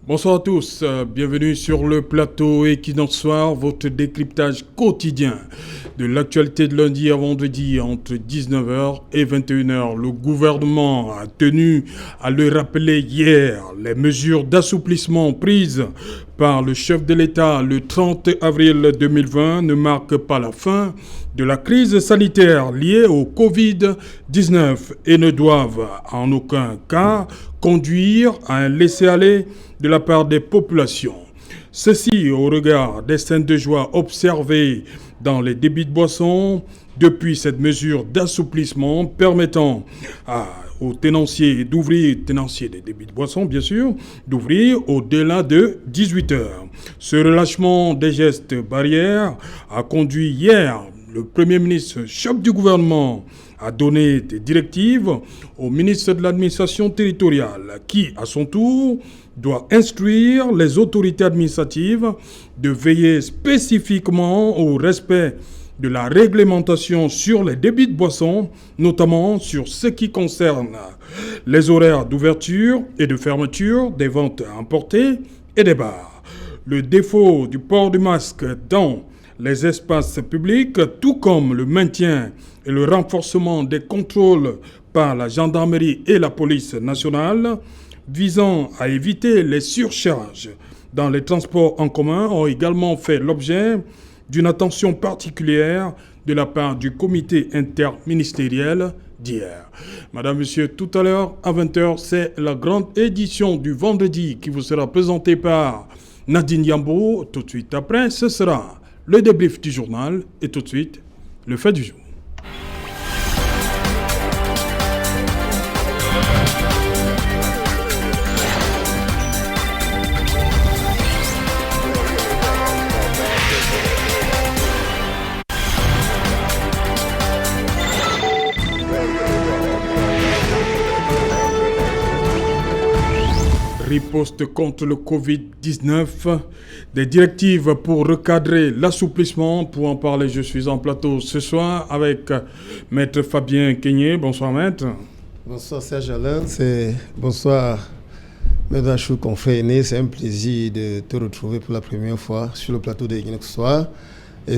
Bonsoir à tous, bienvenue sur le plateau Equinox Soir, votre décryptage quotidien de l'actualité de lundi à vendredi entre 19h et 21h. Le gouvernement a tenu à le rappeler hier, les mesures d'assouplissement prises par le chef de l'État le 30 avril 2020 ne marquent pas la fin de la crise sanitaire liée au Covid-19 et ne doivent en aucun cas conduire à un laisser-aller de la part des populations. Ceci au regard des scènes de joie observées dans les débits de boissons depuis cette mesure d'assouplissement permettant aux tenanciers des débits de boissons bien sûr, d'ouvrir au-delà de 18 heures. Ce relâchement des gestes barrières a conduit hier le Premier ministre, chef du gouvernement, a donné des directives au ministre de l'administration territoriale qui, à son tour, doit instruire les autorités administratives de veiller spécifiquement au respect de la réglementation sur les débits de boissons, notamment sur ce qui concerne les horaires d'ouverture et de fermeture des ventes à emporter et des bars. Le défaut du port du masque dans les espaces publics, tout comme le maintien et le renforcement des contrôles par la gendarmerie et la police nationale, visant à éviter les surcharges dans les transports en commun, ont également fait l'objet d'une attention particulière de la part du comité interministériel d'hier. Madame, Monsieur, tout à l'heure, à 20h, c'est la grande édition du vendredi qui vous sera présentée par Nadine Yambo. Tout de suite après, ce sera le débrief du journal et tout de suite, le fait du jour. Riposte contre le Covid-19, des directives pour recadrer l'assouplissement. Pour en parler, je suis en plateau ce soir avec Maître Fabien Kenyé. Bonsoir Maître. Bonsoir Serge Alain, bonsoir Maître Achou, confrère aîné. C'est un plaisir de te retrouver pour la première fois sur le plateau de Equinox Soir. Et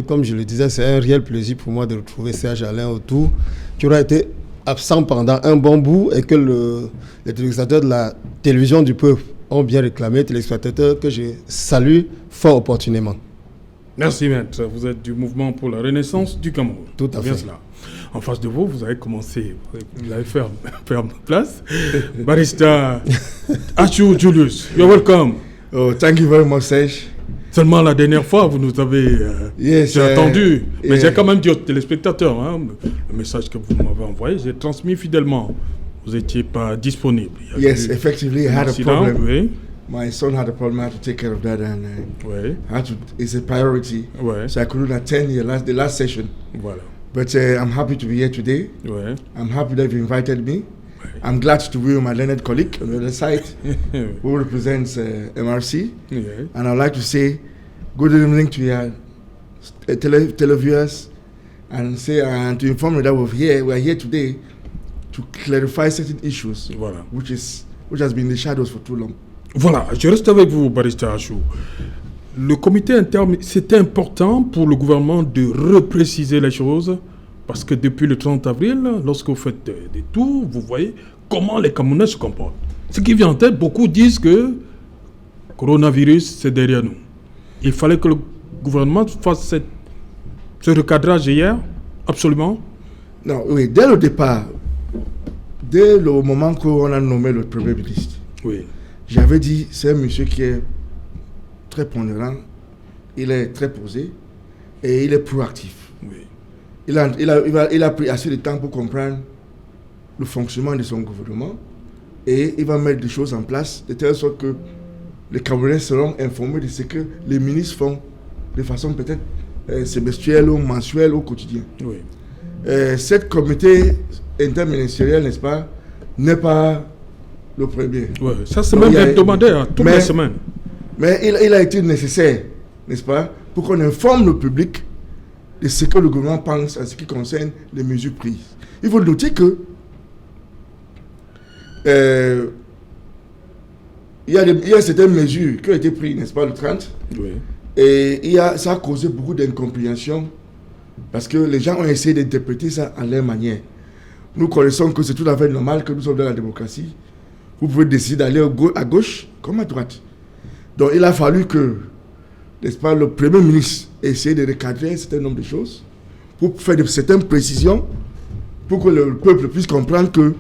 comme je le disais, c'est un réel plaisir pour moi de retrouver Serge Alain autour, qui aura été absent pendant un bon bout et que les téléspectateurs de la télévision du peuple ont bien réclamé, téléspectateurs que je salue fort opportunément. Merci Maître, vous êtes du mouvement pour la renaissance du Cameroun. Tout à fait. Cela. En face de vous, vous avez commencé, vous avez fait place. Barista Achou Julius, you're welcome. Oh, thank you very much, Serge. Seulement la dernière fois, vous nous avez attendu. Mais j'ai quand même dit aux téléspectateurs, le message que vous m'avez envoyé, j'ai transmis fidèlement. Vous n'étiez pas disponible. Yes, effectively, I had a problem. Oui. My son had a problem. I had to take care of that, and Oui. it's a priority. Oui. So I couldn't attend the last session. Voilà. But I'm happy to be here today. Oui. I'm happy that you invited me. I'm glad to be with my learned colleague on the other side who represents MRC. Oui. And I'd like to say good evening to your televiewers and to inform you that we are here today to clarify certain issues, Voilà. which has been in the shadows for too long. Voilà, je reste avec vous, Barista Achou. Le comité interne, c'était important pour le gouvernement de repréciser les choses parce que depuis le 30 avril, lorsque vous faites des tours, vous voyez comment les Camerounais se comportent. Ce qui vient en tête, beaucoup disent que le coronavirus, c'est derrière nous. Il fallait que le gouvernement fasse ce recadrage hier, absolument. Non, oui, dès le départ, dès le moment qu'on a nommé le Premier ministre, Oui. j'avais dit, c'est un monsieur qui est très pondérant, il est très posé et il est proactif. Oui. Il a pris assez de temps pour comprendre le fonctionnement de son gouvernement et il va mettre des choses en place de telle sorte que les Camerounais seront informés de ce que les ministres font de façon peut-être semestrielle ou mensuelle au quotidien. Oui. Cette comité interministériel, n'est-ce pas, n'est pas le premier. Ouais, ça c'est même hebdomadaire, toutes les semaines. Mais il a été nécessaire, n'est-ce pas, pour qu'on informe le public de ce que le gouvernement pense en ce qui concerne les mesures prises. Il faut noter que il y a certaines mesures qui ont été prises, n'est-ce pas, le 30. Oui. Et ça a causé beaucoup d'incompréhension parce que les gens ont essayé d'interpréter ça à leur manière. Nous connaissons que c'est tout à fait normal que nous sommes dans la démocratie. Vous pouvez décider d'aller à gauche comme à droite. Donc il a fallu que, n'est-ce pas, le Premier ministre essaie de recadrer un certain nombre de choses pour faire de certaines précisions pour que le peuple puisse comprendre que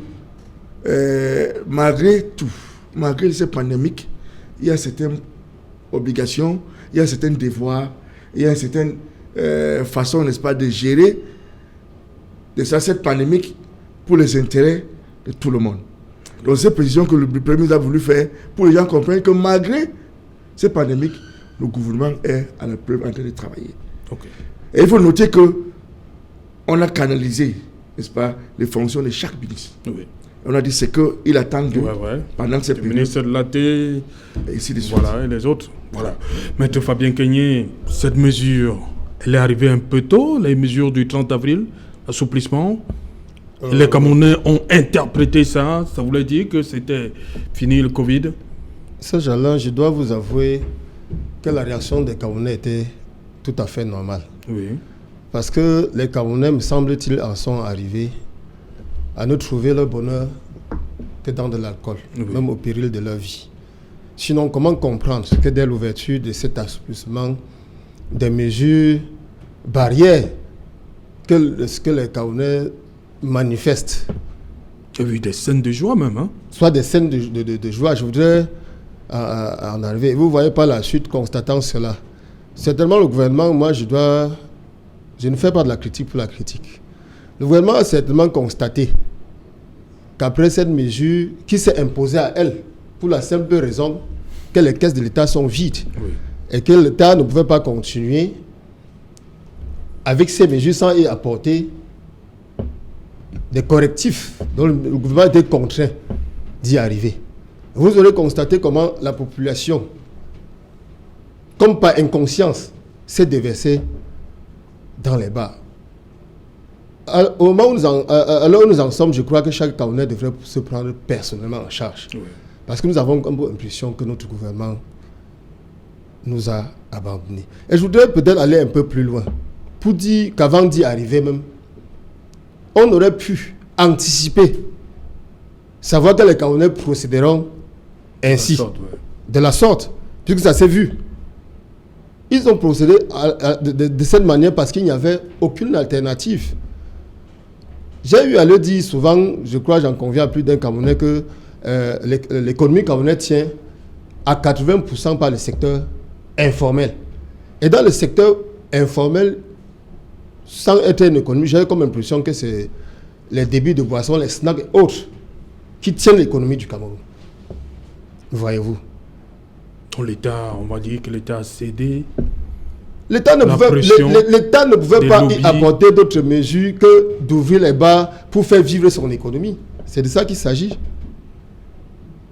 malgré tout, malgré cette pandémie, il y a certaines obligations, il y a certains devoirs, il y a une certaine façon, n'est-ce pas, de gérer cette pandémie pour les intérêts de tout le monde. Donc c'est précision que le Premier ministre a voulu faire pour que les gens comprennent que malgré cette pandémie, le gouvernement est à la preuve en train de travailler. Okay. Et il faut noter qu'on a canalisé, n'est-ce pas, les fonctions de chaque ministre. Oui. On a dit ce qu'il attend pendant cette période. Le ministre de l'AT, et les autres. Voilà. Maître Fabien Kenyé, cette mesure, elle est arrivée un peu tôt, les mesures du 30 avril, assouplissement. Les Camerounais ont interprété ça voulait dire que c'était fini le Covid. Serge Alain, je dois vous avouer que la réaction des Camerounais était tout à fait normale. Oui. Parce que les Camerounais, me semble-t-il, en sont arrivés à ne trouver leur bonheur que dans de l'alcool, même au péril de leur vie. Sinon, comment comprendre que dès l'ouverture de cet assouplissement, des mesures barrières que les Camerounais manifestent. Il y a eu des scènes de joie même. Hein? Soit des scènes de joie. Je voudrais en arriver. Vous ne voyez pas la suite constatant cela. Certainement, le gouvernement, moi, je ne fais pas de la critique pour la critique. Le gouvernement a certainement constaté qu'après cette mesure qui s'est imposée à elle, pour la simple raison que les caisses de l'État sont vides et que l'État ne pouvait pas continuer avec ces mesures sans y apporter des correctifs dont le gouvernement était contraint d'y arriver. Vous aurez constaté comment la population, comme par inconscience, s'est déversée dans les bars. Au moment où nous en sommes, je crois que chaque Camerounais devrait se prendre personnellement en charge. Oui. Parce que nous avons l'impression que notre gouvernement nous a abandonnés. Et je voudrais peut-être aller un peu plus loin pour dire qu'avant d'y arriver même, on aurait pu anticiper, savoir que les Camerounais procéderont ainsi, de la sorte, puisque ça s'est vu. Ils ont procédé de cette manière parce qu'il n'y avait aucune alternative. J'ai eu à le dire souvent, je crois, j'en conviens à plus d'un Camerounais, que l'économie camerounaise tient à 80% par le secteur informel. Et dans le secteur informel, sans être une économie, j'ai comme impression que c'est les débits de boissons, les snacks et autres qui tiennent l'économie du Cameroun. Voyez-vous. L'État, on va dire que l'État a cédé. L'État ne pouvait pas y apporter d'autres mesures que d'ouvrir les bars pour faire vivre son économie. C'est de ça qu'il s'agit.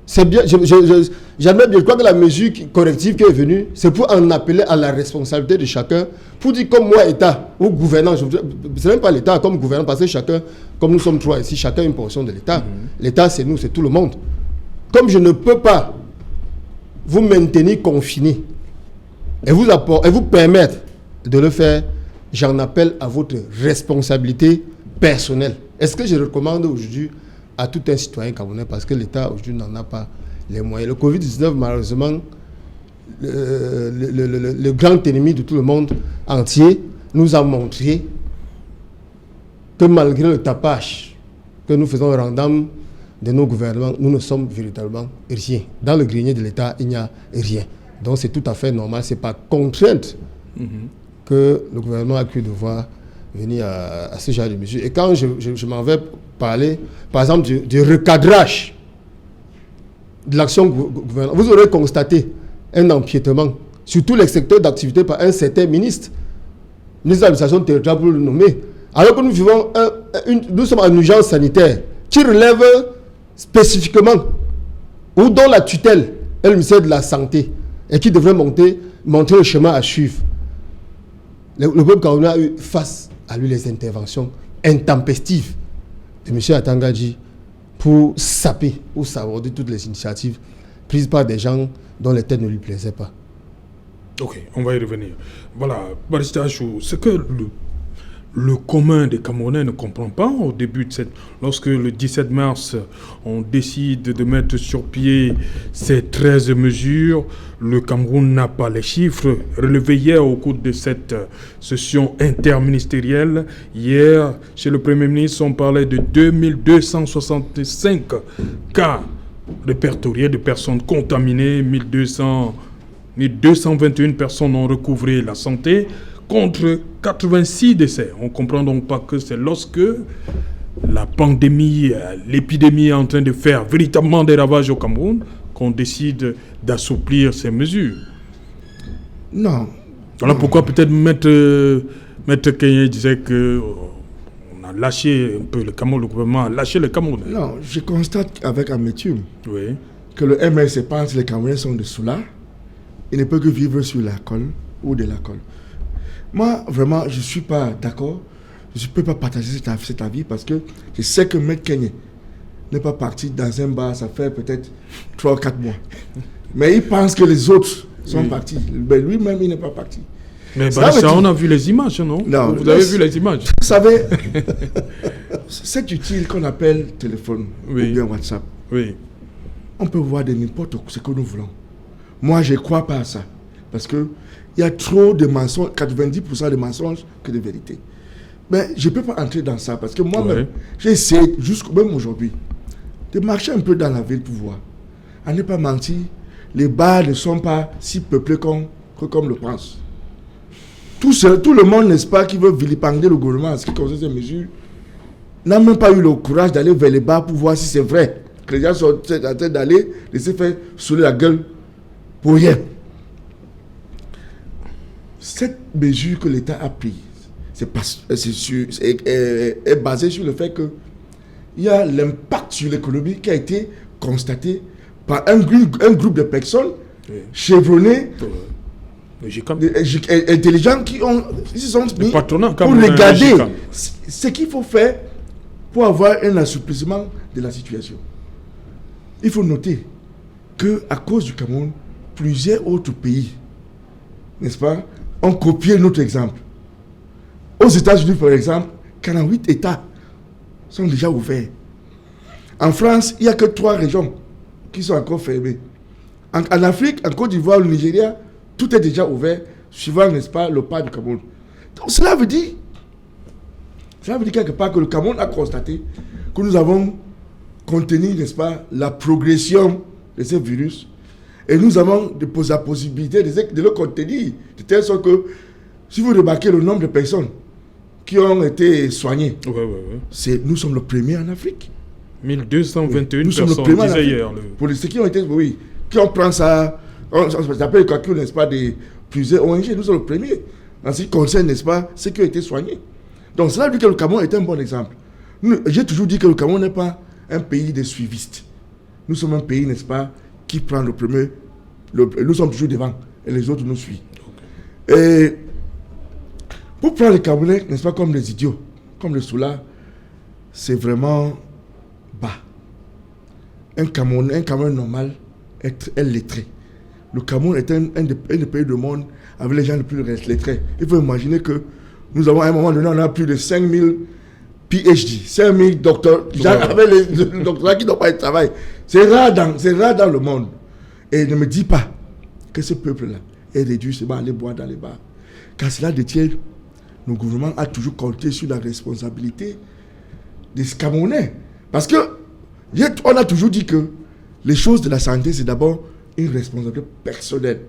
C'est bien, j'admets bien, je crois que la mesure corrective qui est venue, c'est pour en appeler à la responsabilité de chacun, pour dire comme moi, État ou gouvernant, ce n'est même pas l'État comme gouvernant, parce que chacun, comme nous sommes trois ici, chacun a une portion de l'État. L'État, c'est nous, c'est tout le monde. Comme je ne peux pas vous maintenir confinés et vous permettre de le faire, j'en appelle à votre responsabilité personnelle. Est-ce que je recommande aujourd'hui à tout un citoyen camerounais, parce que l'État aujourd'hui n'en a pas les moyens. Le Covid-19, malheureusement, le grand ennemi de tout le monde entier, nous a montré que malgré le tapage que nous faisons random de nos gouvernements, nous ne sommes véritablement rien. Dans le grenier de l'État, il n'y a rien. Donc c'est tout à fait normal, ce n'est pas contrainte que le gouvernement a cru devoir venir à ce genre de mesures. Et quand je m'en vais parler, par exemple, du recadrage de l'action gouvernementale, vous aurez constaté un empiétement sur tous les secteurs d'activité par un certain ministre de l'administration territoriale pour le nommer. Alors que nous vivons nous sommes en urgence sanitaire qui relève spécifiquement ou dont la tutelle est le ministère de la Santé et qui devrait montrer le chemin à suivre. Le peuple camerounais a eu face à lui les interventions intempestives de M. Atangadji pour saper ou saborder toutes les initiatives prise par des gens dont les têtes ne lui plaisaient pas. Ok, on va y revenir. Voilà, Barrister Achou, c'est que le commun des Camerounais ne comprend pas au début de lorsque le 17 mars, on décide de mettre sur pied ces 13 mesures, le Cameroun n'a pas les chiffres relevés hier au cours de cette session interministérielle. Hier, chez le Premier ministre, on parlait de 2265 cas répertoriés de personnes contaminées, 1221 personnes ont recouvré la santé, contre 86 décès. On ne comprend donc pas que c'est lorsque la pandémie, l'épidémie est en train de faire véritablement des ravages au Cameroun qu'on décide d'assouplir ces mesures. Non. Voilà pourquoi peut-être Maître Kenye disait que on a lâché un peu le Cameroun, le gouvernement a lâché le Cameroun. Non, je constate avec amertume que le MRC pense que les Camerounais sont de cela. Ils ne peuvent que vivre sur la colle ou de la colle. Moi, vraiment, je ne suis pas d'accord. Je ne peux pas partager cet avis parce que je sais que M. Kenye n'est pas parti dans un bar, ça fait peut-être 3 ou 4 mois. Mais il pense que les autres sont partis. Mais lui-même, il n'est pas parti. Mais ça, on a vu les images, non? Vous avez vu les images? Vous savez, c'est utile qu'on appelle téléphone ou bien WhatsApp. On peut voir de n'importe ce que nous voulons. Moi, je ne crois pas à ça. Parce qu'il y a trop de mensonges, 90% de mensonges que de vérité. Mais je ne peux pas entrer dans ça parce que moi-même, j'ai essayé, même aujourd'hui, de marcher un peu dans la ville pour voir. À ne pas mentir, les bars ne sont pas si peuplés comme le pense. Tout le monde, n'est-ce pas, qui veut vilipender le gouvernement en ce qui concerne ces mesures, n'a même pas eu le courage d'aller vers les bars pour voir si c'est vrai que les gens sont en train d'aller laisser faire saouler la gueule pour rien. Cette mesure que l'État a prise est basée sur le fait qu'il y a l'impact sur l'économie qui a été constaté par un groupe de personnes chevronnées, intelligents qui se sont mis pour regarder ce qu'il faut faire pour avoir un assouplissement de la situation. Il faut noter qu'à cause du Cameroun, plusieurs autres pays, n'est-ce pas, ont copié notre exemple. Aux États-Unis, par exemple, 48 États sont déjà ouverts. En France, il n'y a que 3 régions qui sont encore fermées. En Afrique, en Côte d'Ivoire, au Nigeria, tout est déjà ouvert, suivant, n'est-ce pas, le pas du Cameroun. Donc cela veut dire quelque part que le Cameroun a constaté que nous avons contenu, n'est-ce pas, la progression de ce virus. Et nous avons la possibilité de le contenir, de telle sorte que, si vous remarquez le nombre de personnes qui ont été soignées, nous sommes le premier en Afrique. 1221 personnes, disait hier. Pour ceux qui ont été, qui on prend ça, on s'appelle le calcul, n'est-ce pas, de plusieurs ONG, nous sommes le premier. En ce qui concerne, n'est-ce pas, ceux qui ont été soignés. Donc cela veut dire que le Cameroun est un bon exemple. J'ai toujours dit que le Cameroun n'est pas un pays de suivistes. Nous sommes un pays, n'est-ce pas, qui prend le premier. Nous sommes toujours devant et les autres nous suivent. Et pour prendre les Camerounais, n'est-ce pas, comme les idiots, comme le Soula, c'est vraiment bas. Un Cameroun normal est lettré. Le Cameroun est un des pays du monde avec les gens les plus lettrés. Il faut imaginer que nous avons à un moment donné, on a plus de 5000 PhD, 5000 docteurs, avec les doctorats qui n'ont pas de travail. C'est rare dans le monde. Et ne me dis pas que ce peuple-là est réduit seulement à aller boire dans les bars. Car cela détient, le gouvernement a toujours compté sur la responsabilité des Camerounais. Parce que, on a toujours dit que les choses de la santé, c'est d'abord une responsabilité personnelle.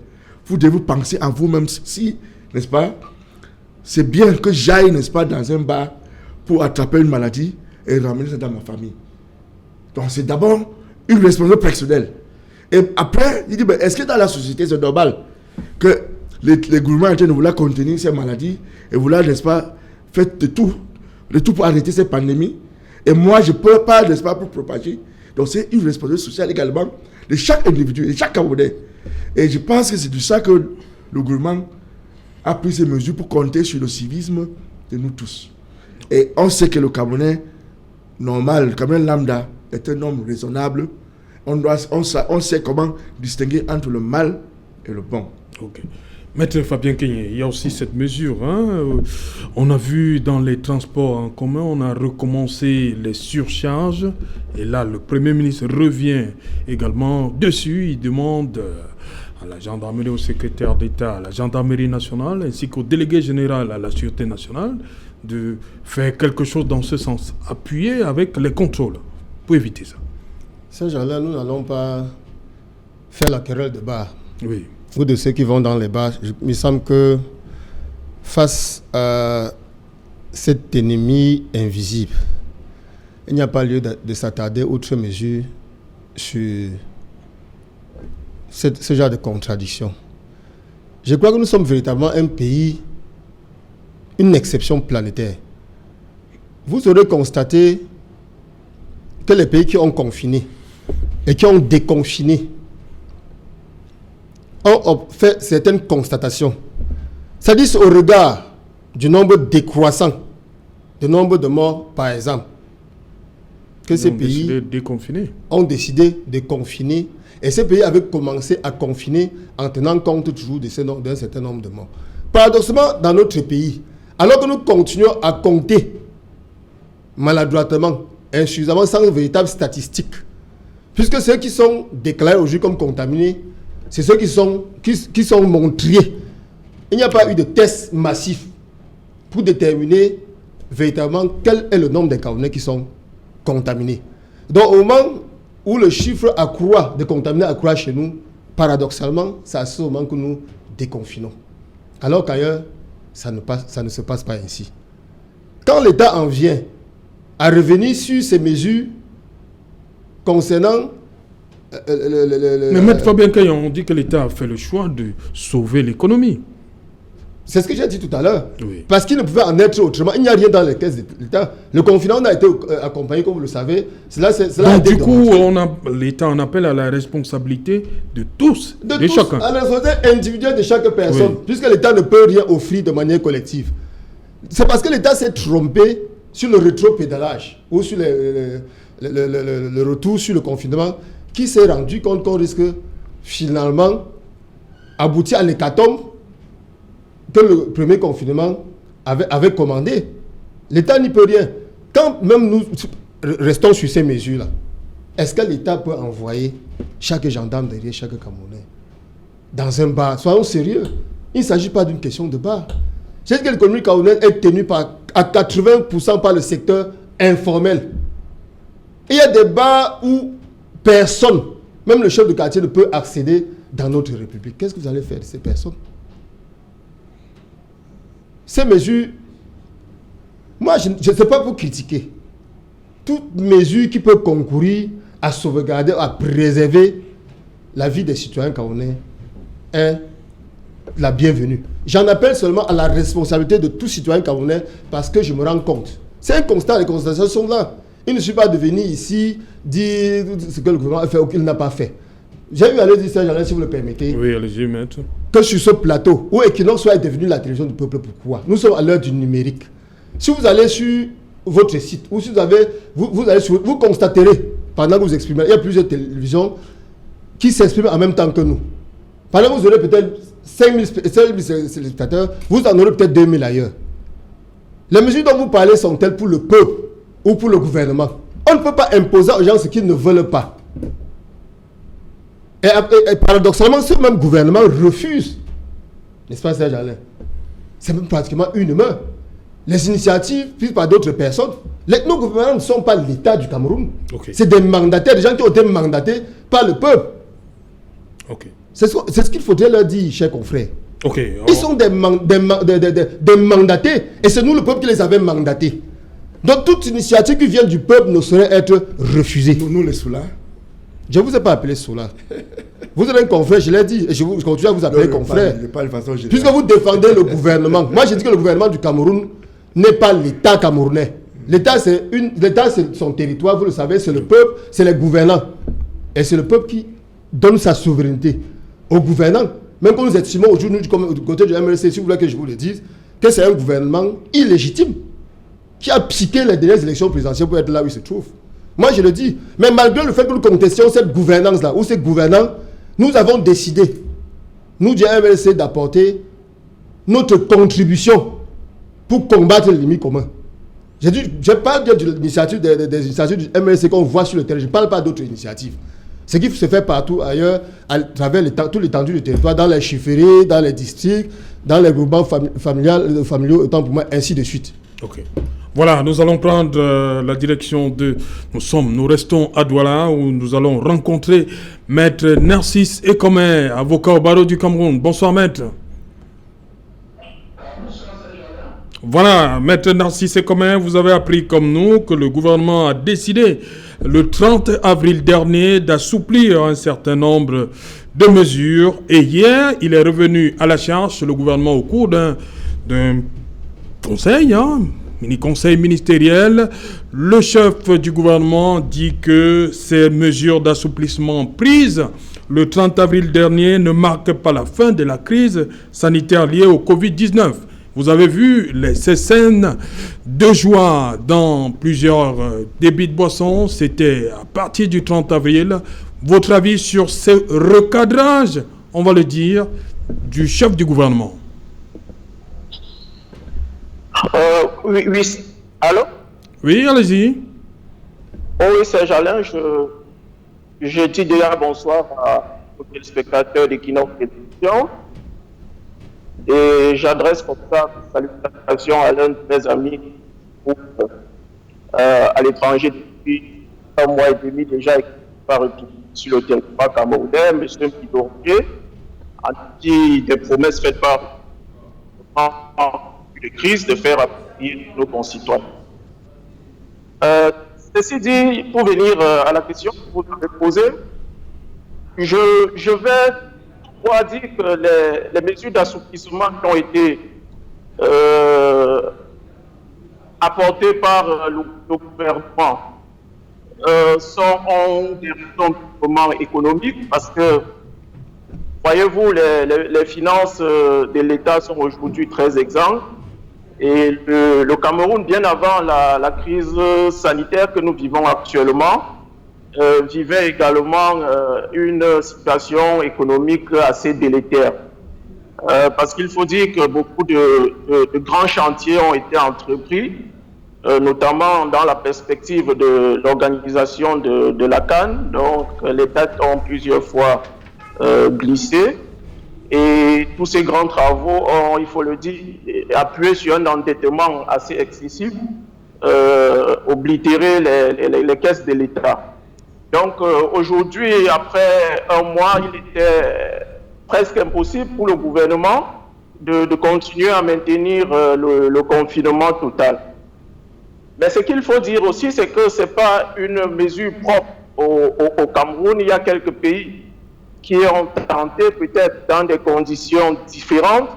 Vous devez penser en vous-même si, n'est-ce pas, c'est bien que j'aille, n'est-ce pas, dans un bar pour attraper une maladie et ramener ça dans ma famille. Donc c'est d'abord une responsabilité personnelle. Et après, il dit, est-ce que dans la société, c'est normal que les gouvernements en train de vouloir contenir ces maladies et vouloir, n'est-ce pas, faire de tout pour arrêter cette pandémie. Et moi, je ne peux pas, n'est-ce pas, pour propager. Donc c'est une responsabilité sociale également de chaque individu, de chaque Camerounais. Et je pense que c'est de ça que le gouvernement a pris ces mesures pour compter sur le civisme de nous tous. Et on sait que le Camerounais normal, le Camerounais lambda, est un homme raisonnable on sait comment distinguer entre le mal et le bon. Ok. Maître Fabien Kenyé, il y a aussi cette mesure. On a vu dans les transports en commun, on a recommencé les surcharges. Et là, le Premier ministre revient également dessus. Il demande à la gendarmerie, au secrétaire d'État, à la gendarmerie nationale, ainsi qu'au délégué général à la Sûreté nationale, de faire quelque chose dans ce sens, appuyer avec les contrôles pour éviter ça. Ces gens-là, nous n'allons pas faire la querelle de bar. Oui. Ou de ceux qui vont dans les bars. Il me semble que face à cet ennemi invisible, il n'y a pas lieu de s'attarder outre mesure sur ce genre de contradiction. Je crois que nous sommes véritablement un pays, une exception planétaire. Vous aurez constaté que les pays qui ont confiné et qui ont déconfiné ont fait certaines constatations. C'est-à-dire au regard du nombre décroissant, du nombre de morts, par exemple, que ces pays ont décidé de confiner. Et ces pays avaient commencé à confiner en tenant compte toujours d'un certain nombre de morts. Paradoxalement, dans notre pays, alors que nous continuons à compter maladroitement, insuffisamment, sans véritable statistique, puisque ceux qui sont déclarés aujourd'hui comme contaminés, c'est ceux qui sont montrés. Il n'y a pas eu de test massif pour déterminer véritablement quel est le nombre de Camerounais qui sont contaminés. Donc au moment où le chiffre accroît de contaminés accroît chez nous, paradoxalement, c'est à ce moment que nous déconfinons. Alors qu'ailleurs, ça ne se passe pas ainsi. Quand l'État en vient à revenir sur ces mesures concernant mais Maître Fabien Kenyé, on dit que l'État a fait le choix de sauver l'économie. C'est ce que j'ai dit tout à l'heure. Oui. Parce qu'il ne pouvait en être autrement. Il n'y a rien dans les caisses de l'État. Le confinement a été accompagné, comme vous le savez. Donc, du coup, l'État en appelle à la responsabilité de tous, de chacun. À la responsabilité individuelle de chaque personne, oui. Puisque l'État ne peut rien offrir de manière collective. C'est parce que l'État s'est trompé sur le rétropédalage ou sur le retour sur le confinement, qui s'est rendu compte qu'on risque finalement aboutir à l'hécatombe que le premier confinement avait commandé. L'État n'y peut rien. Quand même nous restons sur ces mesures-là, est-ce que l'État peut envoyer chaque gendarme derrière chaque Camerounais dans un bar? Soyons sérieux. Il ne s'agit pas d'une question de bar. C'est que l'économie camerounaise est tenue à 80% par le secteur informel. Il y a des bars où personne, même le chef de quartier, ne peut accéder dans notre République. Qu'est-ce que vous allez faire de ces personnes? Ces mesures, moi je ne sais pas pour critiquer. Toute mesure qui peut concourir à sauvegarder, à préserver la vie des citoyens camerounais est la bienvenue. J'en appelle seulement à la responsabilité de tout citoyen camerounais parce que je me rends compte. C'est un constat, les constatations sont là. Il ne suffit pas de venir ici dire ce que le gouvernement a fait ou qu'il n'a pas fait. J'ai eu à le dire ça, si vous le permettez. Oui, allez-y, maître. Que sur ce plateau, où Equinox soit devenu la télévision du peuple, pourquoi? Nous sommes à l'heure du numérique. Si vous allez sur votre site, ou si vous constaterez, pendant que vous exprimez, il y a plusieurs télévisions qui s'expriment en même temps que nous. Pendant que vous aurez peut-être 5 000 spectateurs, vous en aurez peut-être 2 000 ailleurs. Les mesures dont vous parlez sont-elles pour le peuple ou pour le gouvernement? On ne peut pas imposer aux gens ce qu'ils ne veulent pas. Et paradoxalement, ce même gouvernement refuse, n'est-ce pas, Serge Alain? C'est même pratiquement inhumain. Les initiatives prises par d'autres personnes, nos gouvernements ne sont pas l'État du Cameroun. Okay. C'est des mandataires, des gens qui ont été mandatés par le peuple. Okay. C'est ce qu'il faudrait leur dire, chers confrères. Okay. Ils sont des mandatés, et c'est nous le peuple qui les avait mandatés. Donc toute initiative qui vient du peuple ne saurait être refusée. Nous les Soula. Je ne vous ai pas appelé Soula. Vous êtes un confrère, je l'ai dit, et je continue à vous appeler confrère. Puisque vous défendez le gouvernement. Moi, je dis que le gouvernement du Cameroun n'est pas l'État camerounais. L'État, c'est son territoire, vous le savez, c'est le peuple, c'est les gouvernants. Et c'est le peuple qui donne sa souveraineté aux gouvernants. Même quand nous estimons aujourd'hui, comme du côté du MLC, si vous voulez que je vous le dise, que c'est un gouvernement illégitime qui a piqué les dernières élections présidentielles pour être là où il se trouve. Moi, je le dis. Mais malgré le fait que nous contestions cette gouvernance-là, ou ces gouvernants, nous avons décidé, nous du MLC, d'apporter notre contribution pour combattre les limites communs. Je parle de l'initiative des initiatives du MLC qu'on voit sur le terrain. Je ne parle pas d'autres initiatives. Ce qui se fait partout ailleurs, à travers tout l'étendue du territoire, dans les chiffreries, dans les districts, dans les groupements familiaux, autant pour moi, ainsi de suite. Ok. Voilà, nous allons prendre la direction de... Nous restons à Douala où nous allons rencontrer Maître Narcisse Ekomé, avocat au barreau du Cameroun. Bonsoir, Maître. Voilà, Maître Narcisse Ekomé, vous avez appris comme nous que le gouvernement a décidé le 30 avril dernier d'assouplir un certain nombre de mesures. Et hier, il est revenu à la charge, le gouvernement, au cours d'un conseil, mini-conseil ministériel. Le chef du gouvernement dit que ces mesures d'assouplissement prises le 30 avril dernier ne marquent pas la fin de la crise sanitaire liée au Covid-19. Vous avez vu ces scènes de joie dans plusieurs débits de boissons. C'était à partir du 30 avril. Votre avis sur ce recadrage, on va le dire, du chef du gouvernement? Oui. Allô? Oui, allez-y. Oh oui, Serge Alain, je dis déjà bonsoir aux téléspectateurs d'Equinox Télévision. Et j'adresse comme ça une salutation à l'un de mes amis à l'étranger depuis un mois et demi déjà, et qui n'est pas retourné sur le territoire camerounais, M. Mpidoré, a dit des promesses faites par de crise de faire appuyer nos concitoyens. Ceci dit, pour venir à la question que vous avez posée, je vais dire que les mesures d'assouplissement qui ont été apportées par le gouvernement sont des raisons purement économiques, parce que, voyez-vous, les finances de l'État sont aujourd'hui très exsangues. Et le Cameroun, bien avant la crise sanitaire que nous vivons actuellement, vivait également une situation économique assez délétère. Parce qu'il faut dire que beaucoup de grands chantiers ont été entrepris, notamment dans la perspective de l'organisation de la CAN. Donc les dates ont plusieurs fois glissé. Et tous ces grands travaux ont, il faut le dire, appuyé sur un endettement assez excessif, oblitéré les caisses de l'État. Donc aujourd'hui, après un mois, il était presque impossible pour le gouvernement de continuer à maintenir le confinement total. Mais ce qu'il faut dire aussi, c'est que ce n'est pas une mesure propre au Cameroun. Il y a quelques pays qui ont tenté, peut-être dans des conditions différentes,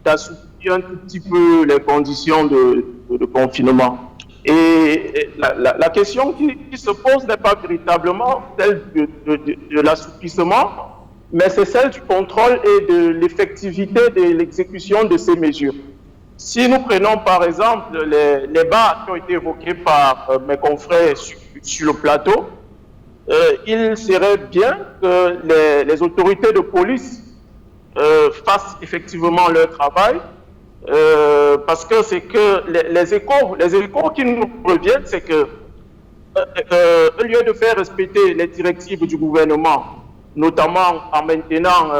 d'assouplir un tout petit peu les conditions de confinement. Et la question qui se pose n'est pas véritablement celle de l'assouplissement, mais c'est celle du contrôle et de l'effectivité de l'exécution de ces mesures. Si nous prenons par exemple les bars qui ont été évoqués par mes confrères sur le plateau, il serait bien que les autorités de police fassent effectivement leur travail, parce que c'est que les échos qui nous reviennent, c'est que au lieu de faire respecter les directives du gouvernement, notamment en maintenant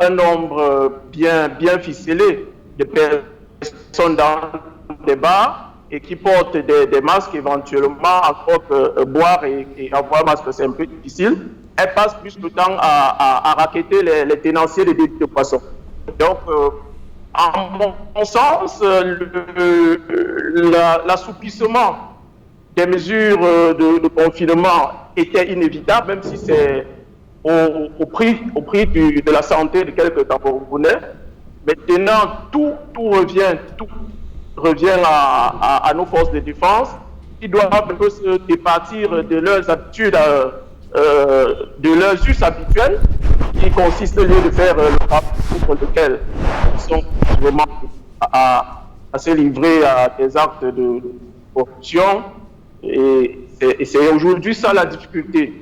un nombre bien ficelé de personnes dans des bars, et qui portent des masques éventuellement, encore que boire et avoir un masque, c'est un peu difficile, elles passent plus de temps à racketter les tenanciers des débits de poissons. Donc, en mon sens, l'assouplissement des mesures de confinement était inévitable, même si c'est au prix de la santé de quelques Camerounais. Maintenant, tout revient à nos forces de défense, qui doivent un peu se départir de leurs habitudes, de leurs us habituels, qui consistent au lieu de faire le travail pour lequel ils sont vraiment à se livrer à des actes de corruption. Et c'est aujourd'hui ça la difficulté.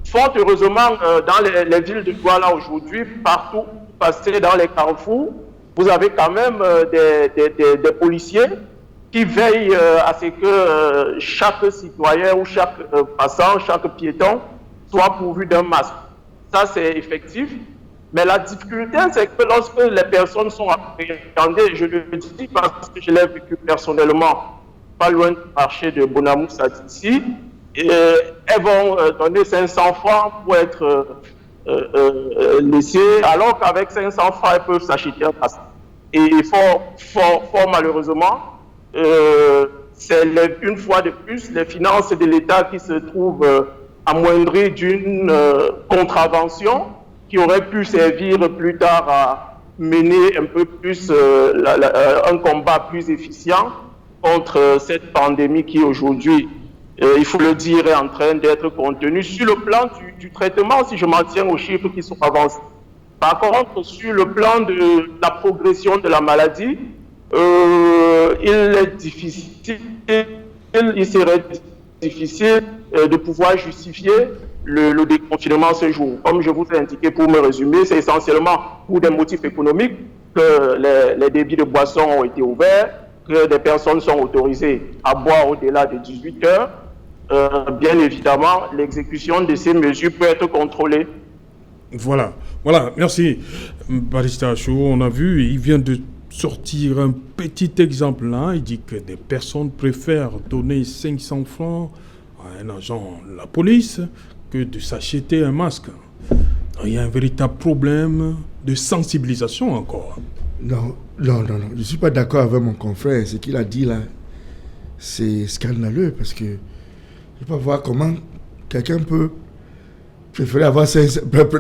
Fort heureusement, dans les villes de Douala aujourd'hui, partout, passé dans les carrefours, vous avez quand même des policiers qui veillent à ce que chaque citoyen ou chaque passant, chaque piéton soit pourvu d'un masque. Ça, c'est effectif. Mais la difficulté, c'est que lorsque les personnes sont appréhendées, je le dis parce que je l'ai vécu personnellement, pas loin du marché de Bonamoussa d'ici, elles vont donner 500 francs pour être laissées, alors qu'avec 500 francs, elles peuvent s'acheter un masque. Et fort malheureusement, c'est une fois de plus les finances de l'État qui se trouvent amoindries d'une contravention qui aurait pu servir plus tard à mener un peu plus un combat plus efficient contre cette pandémie qui aujourd'hui, il faut le dire, est en train d'être contenue sur le plan du traitement, si je m'en tiens aux chiffres qui sont avancés. Par contre, sur le plan de la progression de la maladie, il serait difficile de pouvoir justifier le déconfinement ce jour. Comme je vous ai indiqué, pour me résumer, c'est essentiellement pour des motifs économiques que les débits de boissons ont été ouverts, que des personnes sont autorisées à boire au-delà de 18 heures. Bien évidemment, l'exécution de ces mesures peut être contrôlée. Voilà, merci. Barrister Achou, on a vu, il vient de sortir un petit exemple là. Il dit que des personnes préfèrent donner 500 francs à un agent de la police que de s'acheter un masque. Il y a un véritable problème de sensibilisation encore. Non, je ne suis pas d'accord avec mon confrère. Ce qu'il a dit là, c'est scandaleux parce que je ne peux pas voir comment quelqu'un peut préférer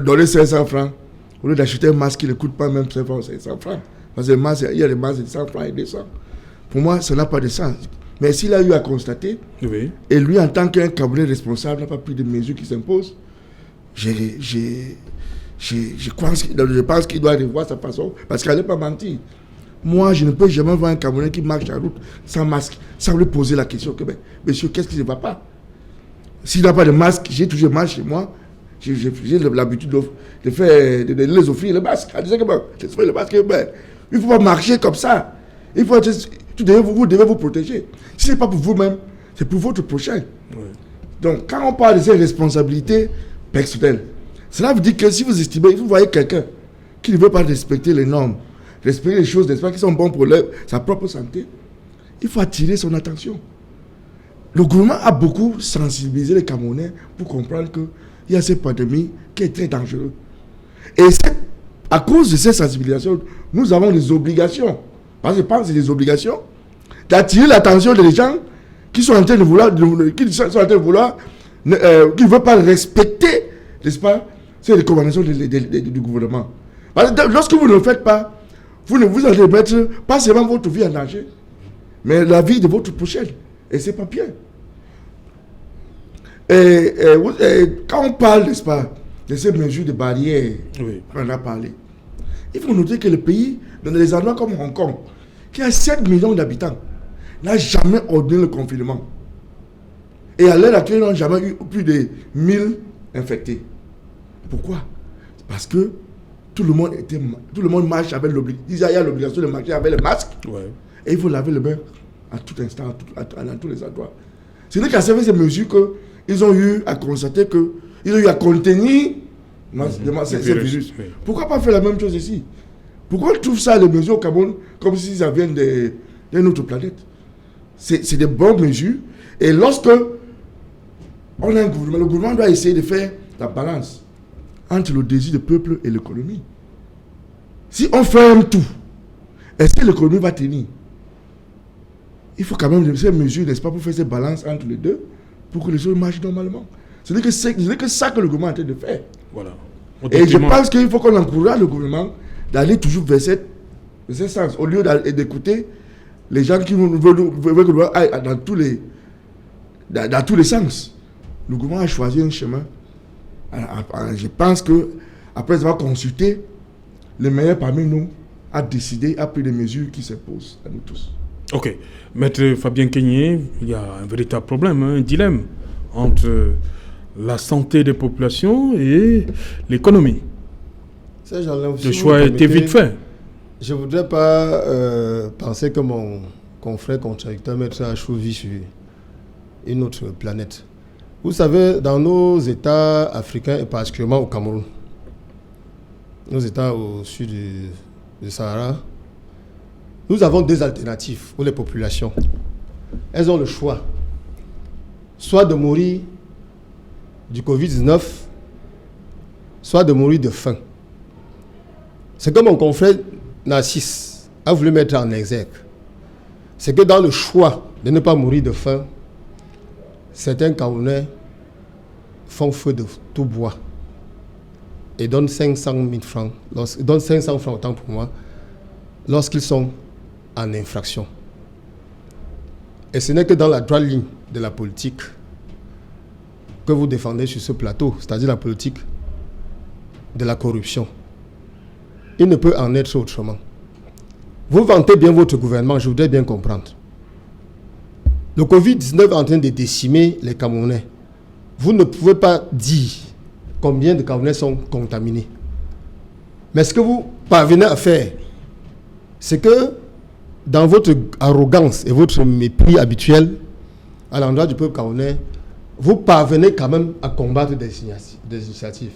donner 500 francs au lieu d'acheter un masque qui ne coûte pas même 500 francs. Parce que il y a des masques de 100 francs et 200. Pour moi, ça n'a pas de sens. Mais s'il a eu à constater, oui, et lui, en tant qu'un cabinet responsable, n'a pas pris de mesures qui s'imposent, je pense qu'il doit revoir sa façon, parce qu'elle n'est pas mentir. Moi, je ne peux jamais voir un Camerounais qui marche en route sans masque, sans lui poser la question que, monsieur, qu'est-ce qui ne va pas? S'il n'a pas de masque, j'ai toujours masque chez moi, j'ai l'habitude de les offrir le masque. Il ne faut pas marcher comme ça. Vous devez vous protéger. Si ce n'est pas pour vous-même, c'est pour votre prochain. Oui. Donc, quand on parle de ces responsabilités personnelles, cela veut dire que si vous estimez, vous voyez quelqu'un qui ne veut pas respecter les normes, respecter les choses qui sont bonnes pour sa propre santé, il faut attirer son attention. Le gouvernement a beaucoup sensibilisé les Camerounais pour comprendre qu'il y a cette pandémie qui est très dangereuse. Et à cause de cette sensibilisation, nous avons des obligations. Parce que je pense que c'est des obligations d'attirer l'attention des gens qui sont en train de vouloir, qui ne veulent pas respecter, n'est-ce pas, ces recommandations du gouvernement. Parce que lorsque vous ne le faites pas, vous allez mettre pas seulement votre vie en danger, mais la vie de votre prochaine. Et c'est pas bien. Et quand on parle, n'est-ce pas, de ces mesures de barrières, oui, on a parlé, il faut noter que le pays, dans des endroits comme Hong Kong, qui a 7 millions d'habitants, n'a jamais ordonné le confinement. Et à l'heure actuelle, ils n'ont jamais eu plus de 1000 infectés. Pourquoi? Parce que tout le monde marche avec l'obligation. Il y a l'obligation de marcher avec le masque. Ouais. Et il faut laver les mains à tout instant, dans tous les endroits. C'est nous qui avons fait ces mesures qu'ils ont eu à constater qu'ils ont eu à contenir ce virus. Oui. Pourquoi pas faire la même chose ici? Pourquoi on trouve ça, les mesures au Cameroun, comme si ça vient d'une autre planète? C'est des bonnes mesures. Et lorsque on a un gouvernement, le gouvernement doit essayer de faire la balance entre le désir du peuple et l'économie. Si on ferme tout, est-ce que l'économie va tenir? Il faut quand même ces mesures, n'est-ce pas, pour faire cette balance entre les deux, pour que les choses marchent normalement. C'est que ça que le gouvernement est en train de faire. Voilà. Et je pense qu'il faut qu'on encourage le gouvernement d'aller toujours vers ce sens, au lieu d'écouter les gens qui veulent que le gouvernement aille dans tous les sens. Le gouvernement a choisi un chemin. Je pense qu'après avoir consulté, le meilleur parmi nous a décidé, a pris des mesures qui s'imposent à nous tous. Ok. Maître Fabien Kenyé, il y a un véritable problème, un dilemme. entre la santé des populations et l'économie. Le choix a été vite fait. Je ne voudrais pas penser que mon confrère contradicteur Maître Achou vit sur une autre planète. Vous savez, dans nos États africains et particulièrement au Cameroun, nos États au sud du Sahara, nous avons deux alternatives pour les populations. Elles ont le choix, soit de mourir du Covid-19, soit de mourir de faim. Ce que mon confrère Narcisse a voulu mettre en exergue, c'est que dans le choix de ne pas mourir de faim, certains Camerounais font feu de tout bois et donnent 500 000 francs, donnent 500 francs autant pour moi, lorsqu'ils sont en infraction. Et ce n'est que dans la droite ligne de la politique que vous défendez sur ce plateau, c'est-à-dire la politique de la corruption. Il ne peut en être autrement. Vous vantez bien votre gouvernement, je voudrais bien comprendre. Le Covid-19 est en train de décimer les Camerounais. Vous ne pouvez pas dire combien de Camerounais sont contaminés. Mais ce que vous parvenez à faire, c'est que dans votre arrogance et votre mépris habituel à l'endroit du peuple camerounais, vous parvenez quand même à combattre des initiatives.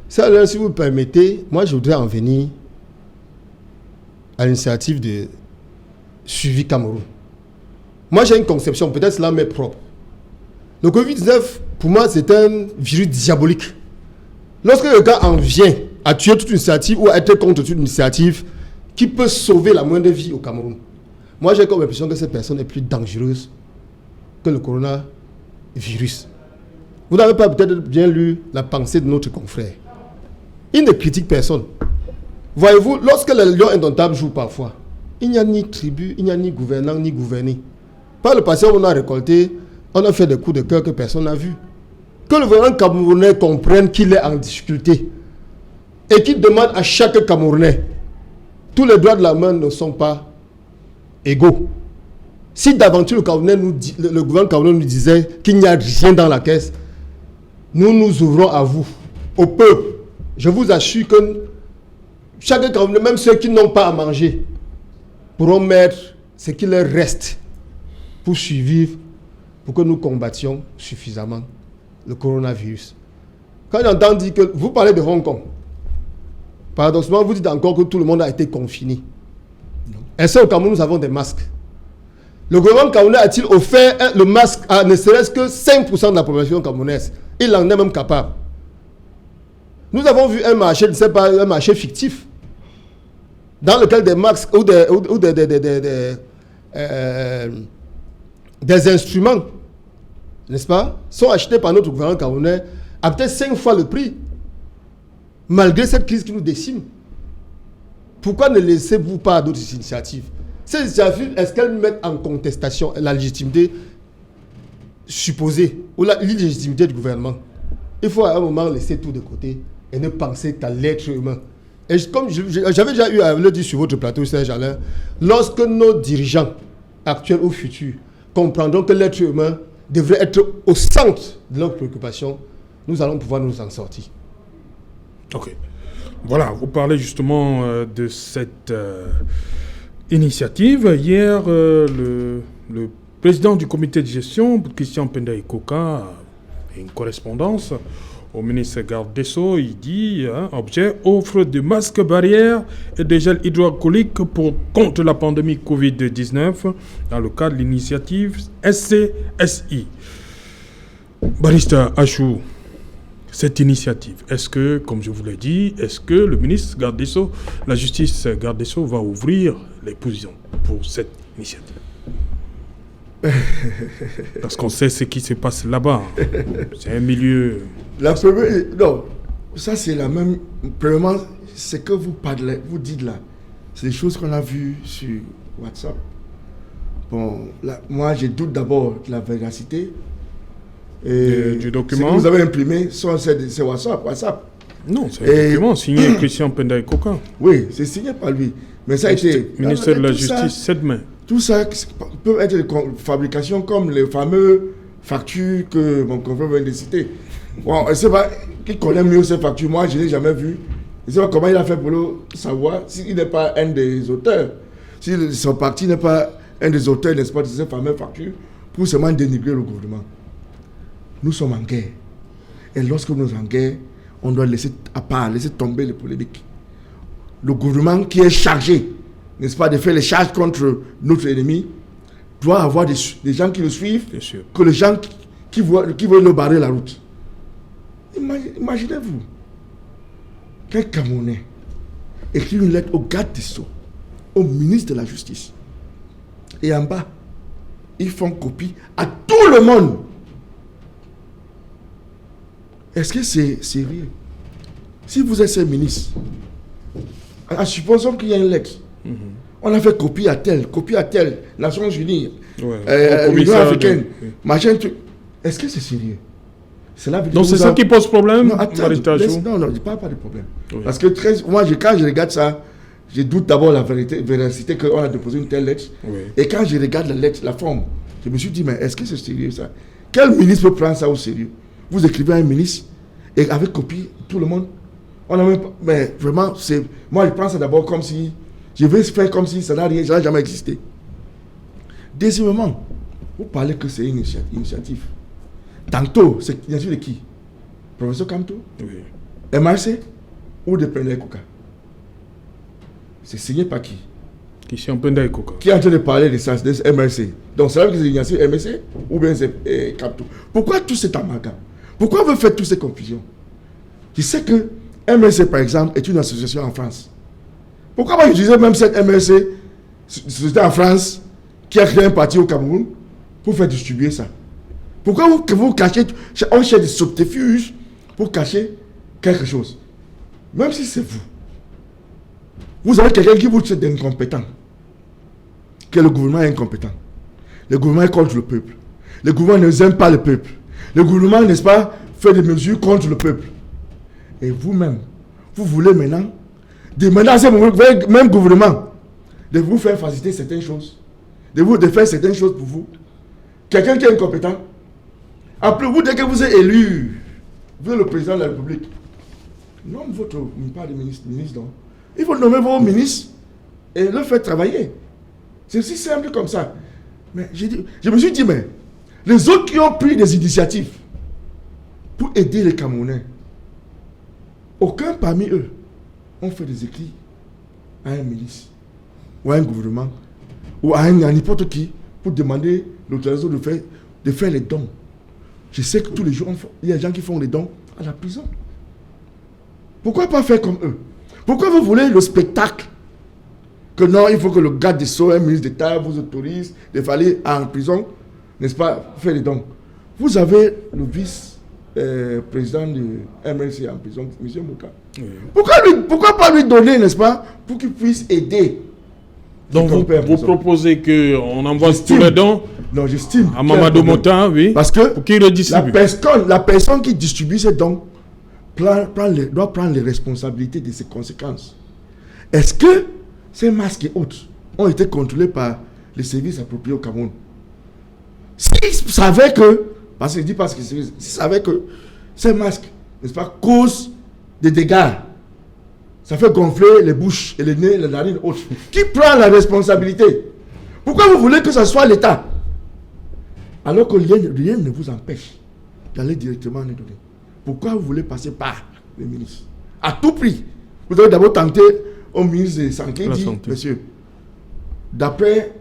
Ça, si vous me permettez, moi je voudrais en venir à l'initiative de Suivi Cameroun. Moi j'ai une conception, peut-être cela m'est propre. Le Covid-19, pour moi, c'est un virus diabolique. Lorsque le gars en vient à tuer toute une initiative ou à être contre toute une initiative qui peut sauver la moindre vie au Cameroun, moi j'ai comme l'impression que cette personne est plus dangereuse que le coronavirus. Vous n'avez pas peut-être bien lu la pensée de notre confrère. Il ne critique personne. Voyez-vous, lorsque le lion indomptable joue parfois, il n'y a ni tribu, il n'y a ni gouvernant, ni gouverné. Par le passé, on a récolté, on a fait des coups de cœur que personne n'a vus. Que le gouvernement camerounais comprenne qu'il est en difficulté et qu'il demande à chaque Camerounais, tous les droits de la main ne sont pas égaux. Si d'aventure le gouvernement camerounais nous disait qu'il n'y a rien dans la caisse, nous nous ouvrons à vous, au peuple. Je vous assure que chaque Camerounais, même ceux qui n'ont pas à manger, pourront mettre ce qu'il leur reste pour survivre, pour que nous combattions suffisamment le coronavirus. Quand j'entends dire que vous parlez de Hong Kong, paradoxalement, vous dites encore que tout le monde a été confiné. Est-ce qu'au Cameroun, nous avons des masques? Le gouvernement camerounais a-t-il offert le masque à ne serait-ce que 5% de la population camerounaise? Il en est même capable. Nous avons vu un marché, je ne sais pas, un marché fictif, dans lequel des masques ou des instruments, n'est-ce pas, sont achetés par notre gouvernement camerounais à peut-être 5 fois le prix, malgré cette crise qui nous décime. Pourquoi ne laissez-vous pas d'autres initiatives? Ces initiatives, est-ce qu'elles mettent en contestation la légitimité supposée ou l'illégitimité du gouvernement? Il faut à un moment laisser tout de côté et ne penser qu'à l'être humain. Et comme j'avais déjà eu à le dire sur votre plateau, Serge Alain, lorsque nos dirigeants actuels ou futurs comprendront que l'être humain devrait être au centre de leurs préoccupations, nous allons pouvoir nous en sortir. Ok. Voilà, vous parlez justement de cette initiative. Hier, le président du comité de gestion, Christian Pendaye Koka, a une correspondance au ministre garde des Sceaux. Il dit, objet, offre de masques barrières et de gel hydroalcoolique contre la pandémie Covid-19 dans le cadre de l'initiative SCSI. Barista Achou, cette initiative, est-ce que, comme je vous l'ai dit, est-ce que le ministre garde des Sceaux, la justice garde des Sceaux va ouvrir les positions pour cette initiative? Parce qu'on sait ce qui se passe là-bas. C'est un milieu... La première... Non, ça c'est la même... Premièrement, ce que vous parlez, vous dites là, c'est des choses qu'on a vues sur WhatsApp. Bon, là, moi je doute d'abord de la véracité. Et du document. Ce que vous avez imprimé, c'est WhatsApp. Non, c'est un document signé Christian Pendaye Koka. Oui, c'est signé par lui. Mais ça a été... Ministère de la Justice, 7 mai. Tout ça peut être des fabrications comme les fameux factures que mon confrère vient de citer. Bon, je ne sais pas qui connaît mieux ces factures. Moi, je ne l'ai jamais vu. Je ne sais pas comment il a fait pour le savoir s'il n'est pas un des auteurs. Si son parti n'est pas un des auteurs, n'est-ce pas, de ces fameuses factures pour seulement dénigrer le gouvernement. Nous sommes en guerre. Et lorsque nous sommes en guerre, on doit laisser à part, laisser tomber les polémiques. Le gouvernement qui est chargé, n'est-ce pas, de faire les charges contre notre ennemi, doit avoir des gens qui le suivent, que les gens qui veulent nous barrer la route. Imaginez-vous qu'un Camerounais écrit une lettre au garde des Sceaux, au ministre de la Justice, et en bas, ils font copie à tout le monde. Est-ce que c'est sérieux? Si vous êtes ce ministre, en supposant qu'il y a une lettre, on a fait copie à tel, Nations Unies, Union africaine, machin, truc. Est-ce que c'est sérieux? Donc c'est ça qui pose problème? Non, attends, non, je ne parle pas de problème. Oui. Parce que moi, quand je regarde ça, je doute d'abord la véracité qu'on a déposé une telle lettre. Oui. Et quand je regarde la lettre, la forme, je me suis dit, mais est-ce que c'est sérieux ça? Quel ministre peut prendre ça au sérieux? Vous écrivez à un ministre et avec copie, tout le monde. On a même pas, mais vraiment, moi je prends ça d'abord comme si, je vais faire comme si ça n'a jamais existé. Deuxièmement, vous parlez que c'est une initiative. Tantôt, c'est l'initiative de qui? Professeur Kamto? Oui. MRC ou de Penda Ikoka? C'est signé par qui? Christian Penda Ikoka. Qui est en train de parler de ça, de MRC? Donc c'est là que c'est l'initiative MRC ou bien c'est Kamto? Pourquoi tout cet amalgame? Pourquoi vous faites toutes ces confusions? Je sais que MRC, par exemple, est une association en France. Pourquoi pas utiliser même cette MRC, société en France, qui a créé un parti au Cameroun, pour faire distribuer ça? Pourquoi vous cachez, on cherche des subterfuges pour cacher quelque chose? Même si c'est vous. Vous avez quelqu'un qui vous traite d'incompétent. Que le gouvernement est incompétent. Le gouvernement est contre le peuple. Le gouvernement n'aime pas le peuple. Le gouvernement, n'est-ce pas, fait des mesures contre le peuple. Et vous-même, vous voulez maintenant demander à ce même gouvernement de vous faire faciliter certaines choses, de faire certaines choses pour vous. Quelqu'un qui est incompétent. Après vous, dès que vous êtes élu, vous êtes le président de la République, nomme votre pas de ministre, donc. Il faut nommer vos ministres et le faire travailler. C'est aussi simple comme ça. Mais je me suis dit, mais les autres qui ont pris des initiatives pour aider les Camerounais, aucun parmi eux ont fait des écrits à un ministre ou à un gouvernement ou à n'importe qui pour demander l'autorisation de faire les dons. Je sais que tous les jours, il y a des gens qui font les dons à la prison. Pourquoi pas faire comme eux? Pourquoi vous voulez le spectacle? Que non, il faut que le garde des Sceaux, un ministre d'État, vous autorise de aller en prison, n'est-ce pas, faire les dons. Vous avez le vice-président de MRC en prison, M. Mouka. Oui. Pourquoi pas lui donner, n'est-ce pas, pour qu'il puisse aider? Donc vous proposez qu'on envoie tous les dons? Non, j'estime. À Mamadou Mota, oui. Parce que pour qu'il redistribue. La personne qui distribue ces dons doit prendre les responsabilités de ses conséquences. Est-ce que ces masques et autres ont été contrôlés par les services appropriés au Cameroun? S'ils savaient que, parce qu'il dit parce que s'ils savaient que ces masques, n'est-ce pas, causent des dégâts, ça fait gonfler les bouches et les nez, les narines et autres. Qui prend la responsabilité? Pourquoi vous voulez que ce soit l'État? Alors que rien ne vous empêche d'aller directement les donner. Pourquoi vous voulez passer par les ministres? À tout prix. Vous avez d'abord tenté au ministre de Santé, dit, monsieur, d'après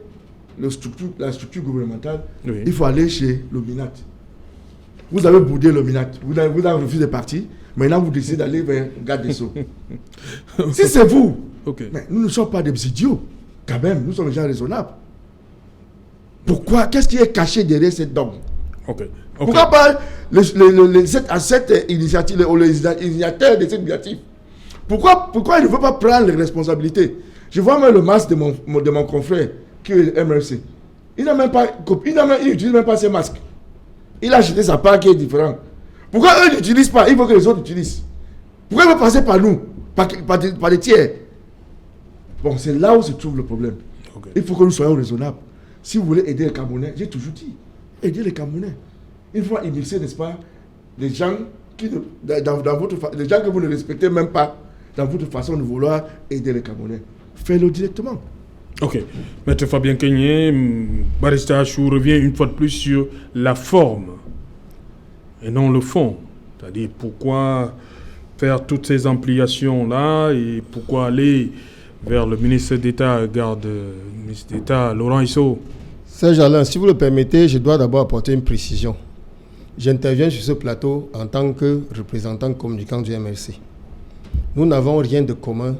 la structure gouvernementale, oui, il faut aller chez l'OMINAT. Vous avez boudé l'OMINAT. Vous avez refusé de partir. Maintenant, vous décidez d'aller vers le garde des Sceaux. Si c'est vous, okay, mais nous ne sommes pas des idiots. Quand même, nous sommes des gens raisonnables. Pourquoi? Qu'est-ce qui est caché derrière cette dame? Pourquoi pas cette initiative, les initiateurs de cette initiative? Pourquoi il ne veut pas prendre les responsabilités? Je vois même le masque de mon confrère, qui est MRC. Il n'utilise même pas ses masques. Il a acheté sa part qui est différente. Pourquoi eux n'utilisent pas? Il faut que les autres utilisent. Pourquoi ils veulent passer par nous, par des tiers? Bon, c'est là où se trouve le problème. Okay. Il faut que nous soyons raisonnables. Si vous voulez aider les Camerounais, j'ai toujours dit, aider les Camerounais. il faut immiscer, n'est-ce pas, des gens, des gens que vous ne respectez même pas dans votre façon de vouloir aider les Camerounais. Faites-le directement. Ok. Maître Fabien Kenyé, Barrister Achou revient une fois de plus sur la forme et non le fond. C'est-à-dire pourquoi faire toutes ces ampliations-là et pourquoi aller vers le ministre d'État, ministre d'État Laurent Isso. Serge Alain, si vous le permettez, je dois d'abord apporter une précision. J'interviens sur ce plateau en tant que représentant communicant du MRC. Nous n'avons rien de commun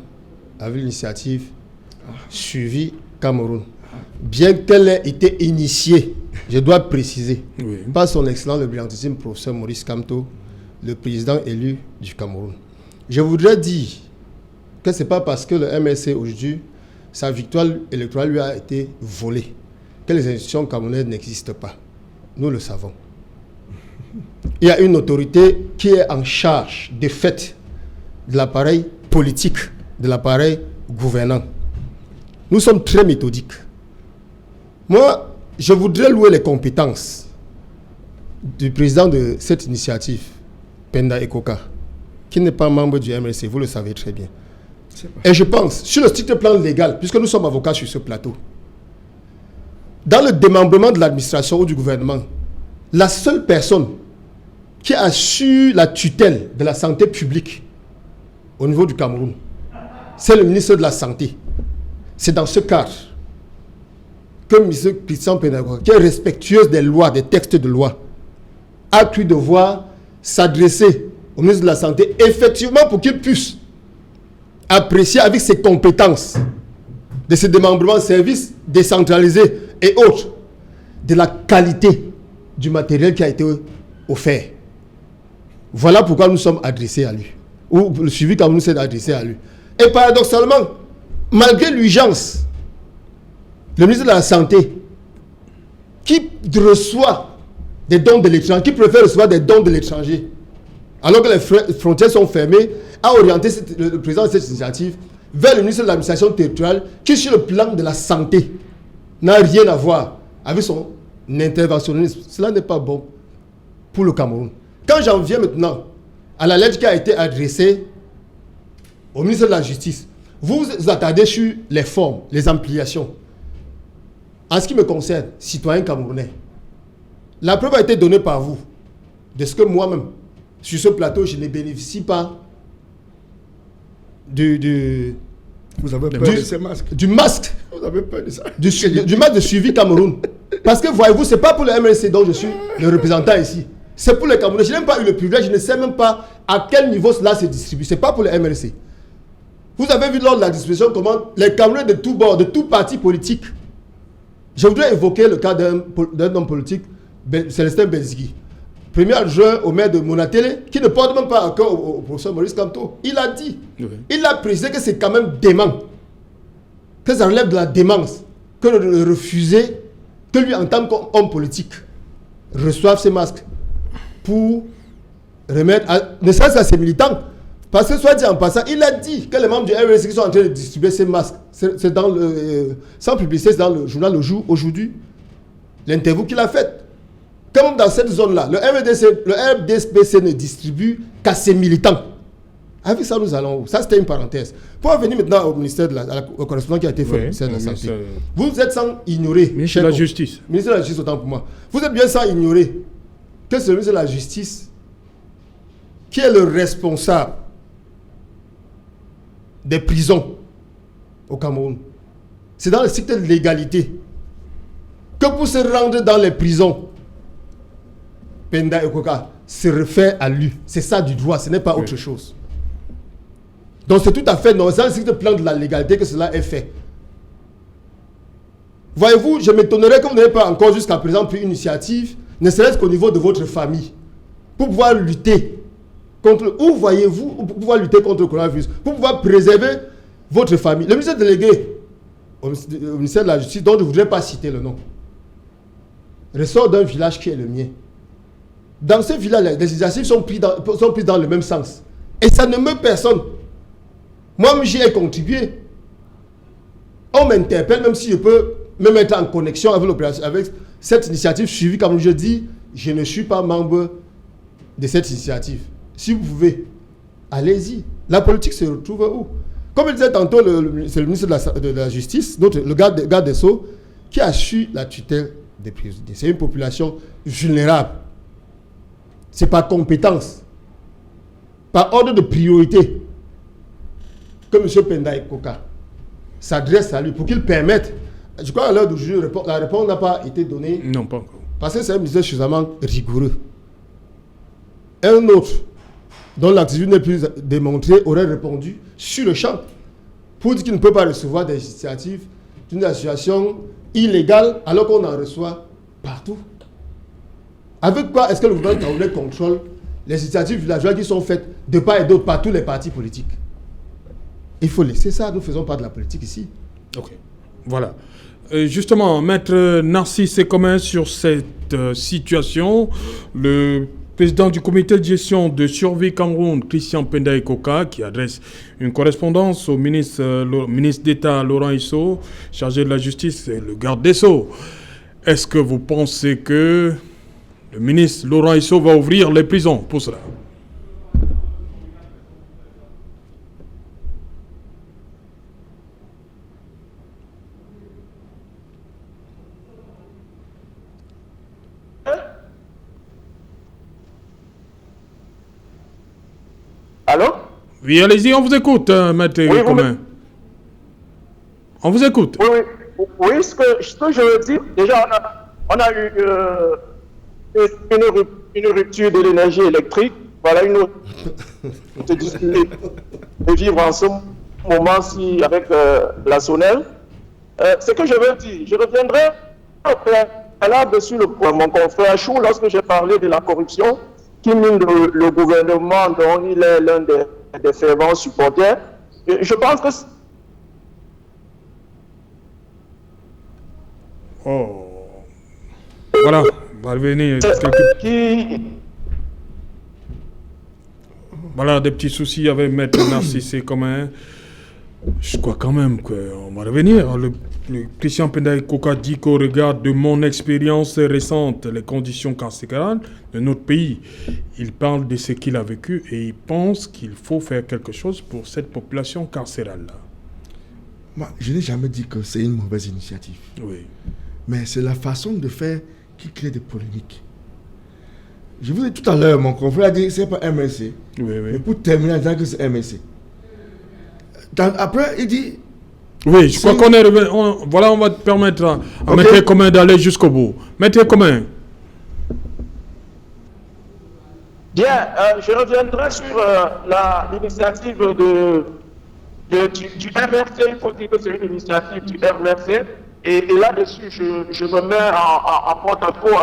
avec l'initiative Suivi Cameroun. Bien qu'elle ait été initiée, je dois préciser, par son excellent, le brillantissime professeur Maurice Kamto, le président élu du Cameroun. Je voudrais dire que ce n'est pas parce que le MRC aujourd'hui, sa victoire électorale lui a été volée, que les institutions camerounaises n'existent pas. Nous le savons. Il y a une autorité qui est en charge de fait de l'appareil politique, de l'appareil gouvernant. Nous sommes très méthodiques. Moi, je voudrais louer les compétences du président de cette initiative, Penda Ekoka, qui n'est pas membre du MRC, vous le savez très bien. Et je pense, sur le strict plan légal, puisque nous sommes avocats sur ce plateau, dans le démembrement de l'administration ou du gouvernement, la seule personne qui assure la tutelle de la santé publique au niveau du Cameroun, c'est le ministre de la Santé. C'est dans ce cadre que M. Christian Penda Ekoka, qui est respectueuse des lois, des textes de loi, a cru devoir s'adresser au ministre de la Santé, effectivement pour qu'il puisse apprécier avec ses compétences de ce démembrement de services décentralisés et autres, de la qualité du matériel qui a été offert. Voilà pourquoi nous sommes adressés à lui, ou le suivi quand nous s'est adressé à lui. Et paradoxalement, malgré l'urgence, le ministre de la Santé, qui reçoit des dons de l'étranger, qui préfère recevoir des dons de l'étranger, alors que les frontières sont fermées, a orienté le président de cette initiative vers le ministre de l'administration territoriale, qui sur le plan de la santé n'a rien à voir avec son interventionnisme. Cela n'est pas bon pour le Cameroun. Quand j'en viens maintenant à la lettre qui a été adressée au ministre de la Justice, vous vous attardez sur les formes, les ampliations. En ce qui me concerne, citoyen camerounais, la preuve a été donnée par vous de ce que moi-même, sur ce plateau, je ne bénéficie pas vous avez peur de ces masques. Du masque. Vous avez peur de ça. Du masque de suivi Cameroun. Parce que voyez-vous, ce n'est pas pour le MRC dont je suis le représentant ici. C'est pour les Camerounais. Je n'ai même pas eu le privilège, je ne sais même pas à quel niveau cela se distribue. Ce n'est pas pour le MRC. Vous avez vu lors de la distribution comment les Camerounais de tous bords, de tout parti politique. Je voudrais évoquer le cas d'un homme politique, Célestin Benzigui, premier adjoint au maire de Monatélé, qui ne porte même pas encore au professeur Maurice Kamto. Il a dit, il a précisé que c'est quand même dément, que ça relève de la démence, que de refuser que lui, en tant qu'homme politique, reçoive ces masques pour remettre, ne serait-ce qu'à ses militants. Parce que, soit dit en passant, il a dit que les membres du RSC qui sont en train de distribuer ces masques, c'est dans le, sans publicité, c'est dans le journal Le Jour aujourd'hui, l'interview qu'il a faite. Comme dans cette zone-là, le RDSPC ne distribue qu'à ses militants. Avec ça, nous allons où? Ça, c'était une parenthèse. Pour revenir maintenant au ministère de au correspondant qui a été fait au ministère de la Santé. Vous êtes sans ignorer... Ministre de la Justice. Ministre de la Justice, autant pour moi. Vous êtes bien sans ignorer que c'est le ministre de la Justice qui est le responsable des prisons au Cameroun. C'est dans le secteur de l'égalité que pour se rendre dans les prisons, Penda Ekoka se réfère à lui. C'est ça du droit, ce n'est pas autre chose. Donc c'est tout à fait dans le plan de la légalité que cela est fait. Voyez-vous, je m'étonnerais que vous n'ayez pas encore jusqu'à présent pris une initiative, ne serait-ce qu'au niveau de votre famille, pour pouvoir lutter contre, où voyez-vous, pour pouvoir lutter contre le coronavirus, pour pouvoir préserver votre famille. Le ministère délégué au ministère de la Justice, dont je ne voudrais pas citer le nom, ressort d'un village qui est le mien. Dans ce village, les initiatives sont prises dans le même sens. Et ça ne meurt personne. Moi-même, j'y ai contribué. On m'interpelle, même si je peux me mettre en connexion avec cette initiative suivie, comme je dis, je ne suis pas membre de cette initiative. Si vous pouvez, allez-y. La politique se retrouve où? Comme je disais tantôt, c'est le ministre de la Justice, le garde des Sceaux, qui assure la tutelle des prisonniers. C'est une population vulnérable. C'est par compétence, par ordre de priorité, que M. Penda Ikoka s'adresse à lui pour qu'il permette. Je crois qu'à l'heure d'aujourd'hui, la réponse n'a pas été donnée. Non, pas encore. Parce que c'est un ministère suffisamment rigoureux. Un autre, dont l'activité n'est plus démontrée, aurait répondu sur le champ pour dire qu'il ne peut pas recevoir des initiatives d'une association illégale alors qu'on en reçoit partout. Avec quoi est-ce que le gouvernement camerounais contrôle les initiatives villageoises qui sont faites de part et d'autre par tous les partis politiques? Il faut laisser ça, nous ne faisons pas de la politique ici. Ok, voilà. Justement, Maître Narcisse Sekomen, sur cette situation, le président du comité de gestion de Survie Cameroun, Christian Penda Ikoka, qui adresse une correspondance au ministre d'État Laurent Isso, chargé de la justice et le garde des Sceaux. Est-ce que vous pensez que le ministre Laurent Isso va ouvrir les prisons pour cela? Allô? Oui, allez-y, on vous écoute, Maître Commun. On vous écoute. Oui, ce que je veux dire, déjà, on a eu une rupture de l'énergie électrique. Voilà une autre de vivre en ce moment-ci avec la SONEL. Ce que je veux dire, je reviendrai là-dessus sur mon confrère Chou lorsque j'ai parlé de la corruption qui mine le gouvernement dont il est l'un des fervents supporters. Je pense que... Oh. Voilà, on va revenir. Voilà, des petits soucis avec Maître Narcisse Sekomen. Je crois quand même qu'on va revenir. Le Christian Penda Ikoka dit qu'au regard de mon expérience récente, les conditions carcérales de notre pays, il parle de ce qu'il a vécu et il pense qu'il faut faire quelque chose pour cette population carcérale-là. Moi, je n'ai jamais dit que c'est une mauvaise initiative. Oui. Mais c'est la façon de faire qui crée des polémiques. Je vous ai dit tout à l'heure, mon confrère a dit que ce n'est pas MLC. Oui. Mais pour terminer en disant que c'est MLC. Après, il dit... Oui, je crois qu'on est revenu. Voilà, on va te permettre à Maître Commun d'aller jusqu'au bout. Maître Commun. Bien, je reviendrai sur l'initiative du MRC. Il faut dire que c'est une initiative du MRC. Et là-dessus, je me mets en porte-à-faux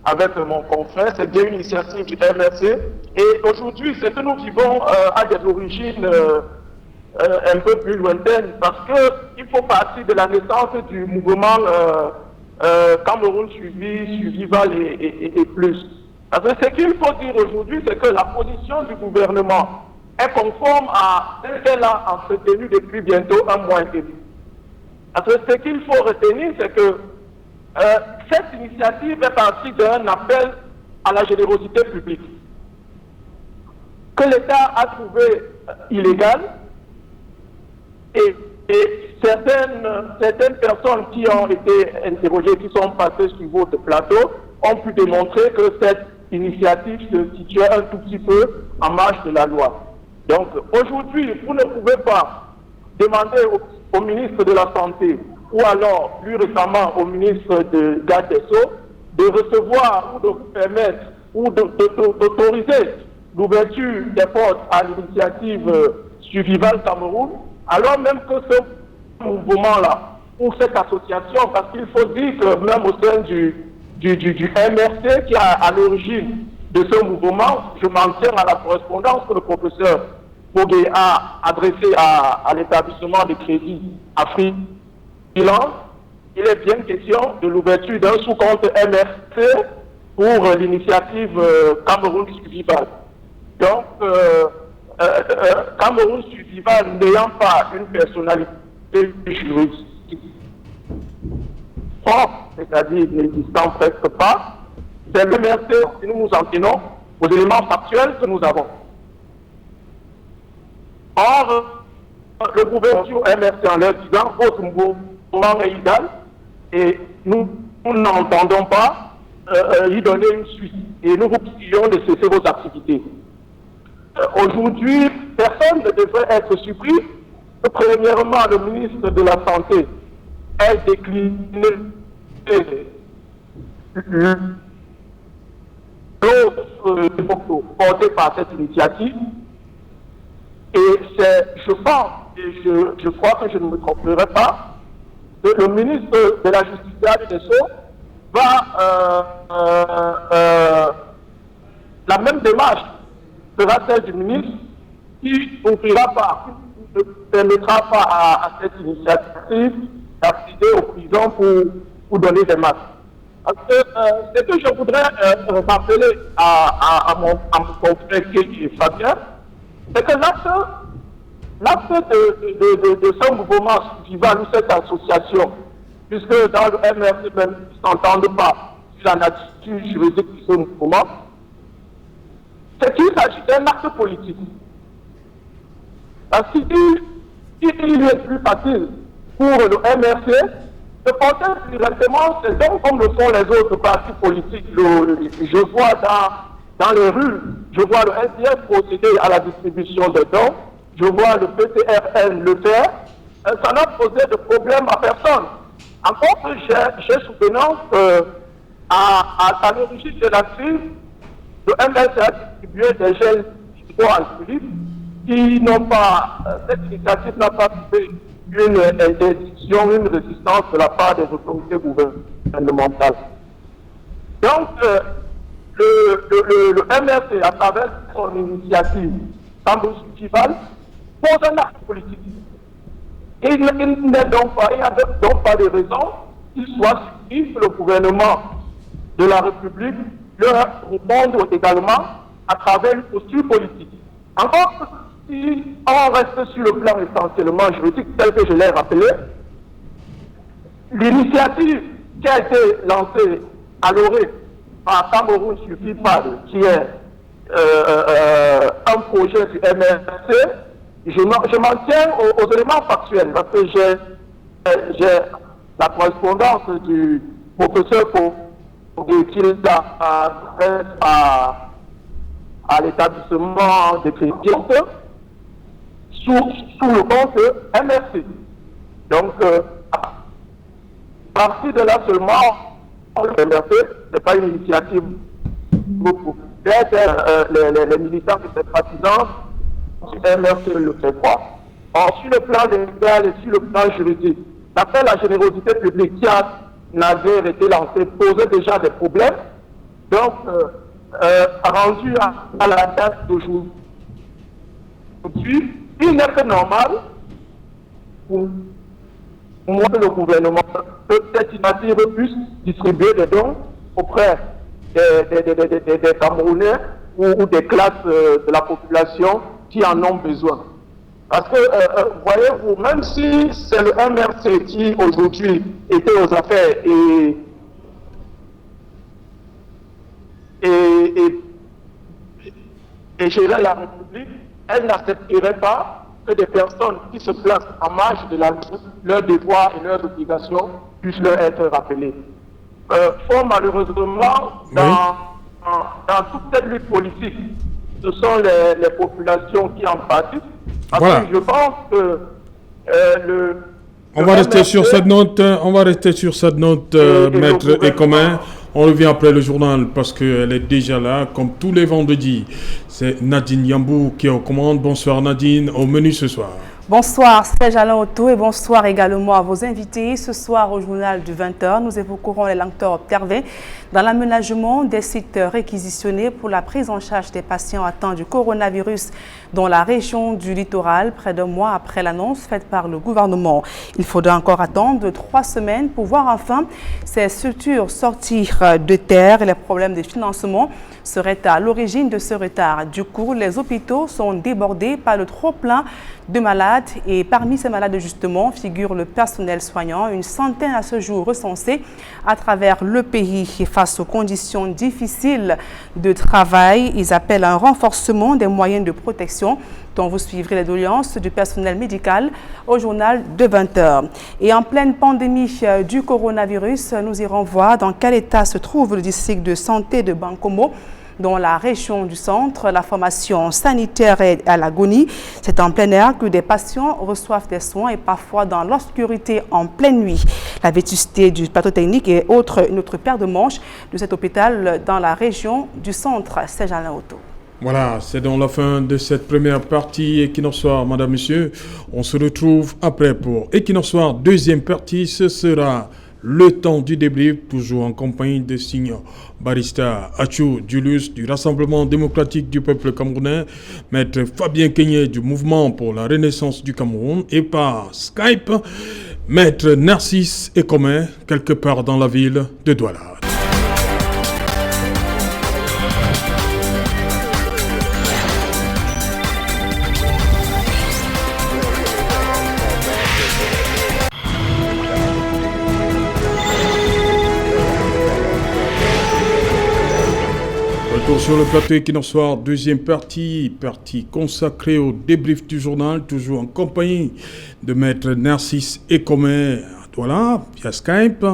avec mon confrère. C'est bien une initiative du MRC. Et aujourd'hui, c'est que nous vivons à des origines un peu plus lointaines, parce qu'il faut partir de la naissance du mouvement Cameroun Survival et plus. Parce que ce qu'il faut dire aujourd'hui, c'est que la position du gouvernement est conforme à ce qu'elle a entretenu depuis bientôt un mois et demi. Parce que ce qu'il faut retenir, c'est que cette initiative est partie d'un appel à la générosité publique que l'État a trouvé illégal et certaines personnes qui ont été interrogées, qui sont passées sur votre plateau, ont pu démontrer que cette initiative se situait un tout petit peu en marge de la loi. Donc aujourd'hui, vous ne pouvez pas demander au ministre de la Santé ou alors plus récemment au ministre de Garde des Sceaux de recevoir ou de permettre ou d'autoriser l'ouverture des portes à l'initiative Survival Cameroun, alors même que ce mouvement-là, ou cette association, parce qu'il faut dire que même au sein du MRC qui est à l'origine de ce mouvement, je m'en tiens à la correspondance que le professeur Bogué a adressée à l'établissement de crédit Afrique Bilan, il est bien question de l'ouverture d'un sous-compte MRC pour l'initiative Cameroun Survival. Donc, Cameroun Survival n'ayant pas une personnalité juridique, c'est-à-dire n'existant presque pas, c'est le MRC que nous nous en tenons aux éléments factuels que nous avons. Or, le gouvernement MRC en leur disant votre mouvement est illégal et nous n'entendons pas y donner une suite et nous vous prions de cesser vos activités. Aujourd'hui, personne ne devrait être surpris que premièrement le ministre de la Santé ait décliné l'offre portée par cette initiative. Et c'est, je pense, et je crois que je ne me tromperai pas, que le ministre de la Justice et des Sceaux va la même démarche sera celle du ministre qui n'ouvrira pas, qui ne permettra pas à cette initiative d'accéder aux prisons pour donner des masques. Parce que ce que je voudrais rappeler à mon confrère Kéji et Fabien, c'est que l'acte de ce mouvement suivant ou cette association, puisque dans le MRC même, ils ne s'entendent pas sur la nature juridique de ce mouvement, c'est qu'il s'agit d'un acte politique. Parce qu'il est plus facile pour le MRC de porter directement ses dons comme le font les autres partis politiques. Je vois dans les rues, je vois le SDF procéder à la distribution de dons, je vois le PTRN le faire. Ça n'a posé de problème à personne. Encore que j'ai souvenance à l'origine de la crise, le MRC a distribué des gels hydroalcooliques qui n'ont pas, cette initiative n'a pas trouvé une interdiction, une résistance de la part des autorités gouvernementales. Donc, le MRC, à travers son initiative, Tambou Festival, pose un acte politique. Et il n'est donc pas, il n'y a donc pas de raison qu'il soit surpris que le gouvernement de la République leur réponde également à travers une posture politique. Encore si on reste sur le plan essentiellement juridique, tel que je l'ai rappelé, l'initiative qui a été lancée à l'orée par Cameroun sur FIPAD, qui est un projet du MRC, je m'en tiens aux éléments factuels, parce que j'ai la correspondance du professeur qui adresse à l'établissement des chrétiens sous le compte MRC. Donc, à partir de là seulement, le MRC, ce n'est pas une initiative beaucoup. Les militants et les partisans du MRC le fait pas. Or, sur le plan légal et sur le plan juridique, l'appel à la générosité publique qui n'avait été lancé posait déjà des problèmes. Donc, rendu à la date d'aujourd'hui, il n'est que normal pour moi que le gouvernement, que cette initiative puisse distribuer des dons auprès des Camerounais ou des classes de la population qui en ont besoin. Parce que, voyez-vous, même si c'est le MRC qui aujourd'hui était aux affaires et gérer la République, elle n'accepterait pas que des personnes qui se placent en marge de la lutte, leurs devoirs et leurs obligations puissent leur être rappelés. Fort malheureusement, dans toute cette lutte politique, ce sont les populations qui en pâtissent. Parce que je pense que on va rester sur cette note, maître et commun. On revient après le journal parce qu'elle est déjà là, comme tous les vendredis. C'est Nadine Yambou qui est aux commandes. Bonsoir Nadine, au menu ce soir. Bonsoir Serge Alain Otto et bonsoir également à vos invités. Ce soir au journal du 20h, nous évoquerons les lenteur observées dans l'aménagement des sites réquisitionnés pour la prise en charge des patients atteints du coronavirus dans la région du littoral, près d'un mois après l'annonce faite par le gouvernement. Il faudra encore attendre 3 semaines pour voir enfin ces structures sortir de terre. Les problèmes de financement seraient à l'origine de ce retard. Du coup, les hôpitaux sont débordés par le trop-plein de malades et parmi ces malades justement figure le personnel soignant, une centaine à ce jour recensés à travers le pays. Et face face aux conditions difficiles de travail. Ils appellent un renforcement des moyens de protection, dont vous suivrez les doléances du personnel médical au journal de 20h. Et en pleine pandémie du coronavirus, nous irons voir dans quel état se trouve le district de santé de Bankomo, dans la région du centre. La formation sanitaire est à l'agonie. C'est en plein air que des patients reçoivent des soins et parfois dans l'obscurité en pleine nuit. La vétusté du plateau technique est une autre paire de manches de cet hôpital dans la région du centre. C'est Jean Laoto. Voilà, c'est dans la fin de cette première partie Equinox Soir, madame, monsieur. On se retrouve après pour Equinox Soir. Deuxième partie, ce sera le temps du débrief, toujours en compagnie de Signor Barista Achou Julius du Rassemblement démocratique du peuple camerounais, maître Fabien Kenyé du Mouvement pour la Renaissance du Cameroun et par Skype, maître Narcisse Ekomé, quelque part dans la ville de Douala. Sur le plateau Equinox Soir, deuxième partie consacrée au débrief du journal, toujours en compagnie de maître Narcisse Ekomé, voilà, via Skype,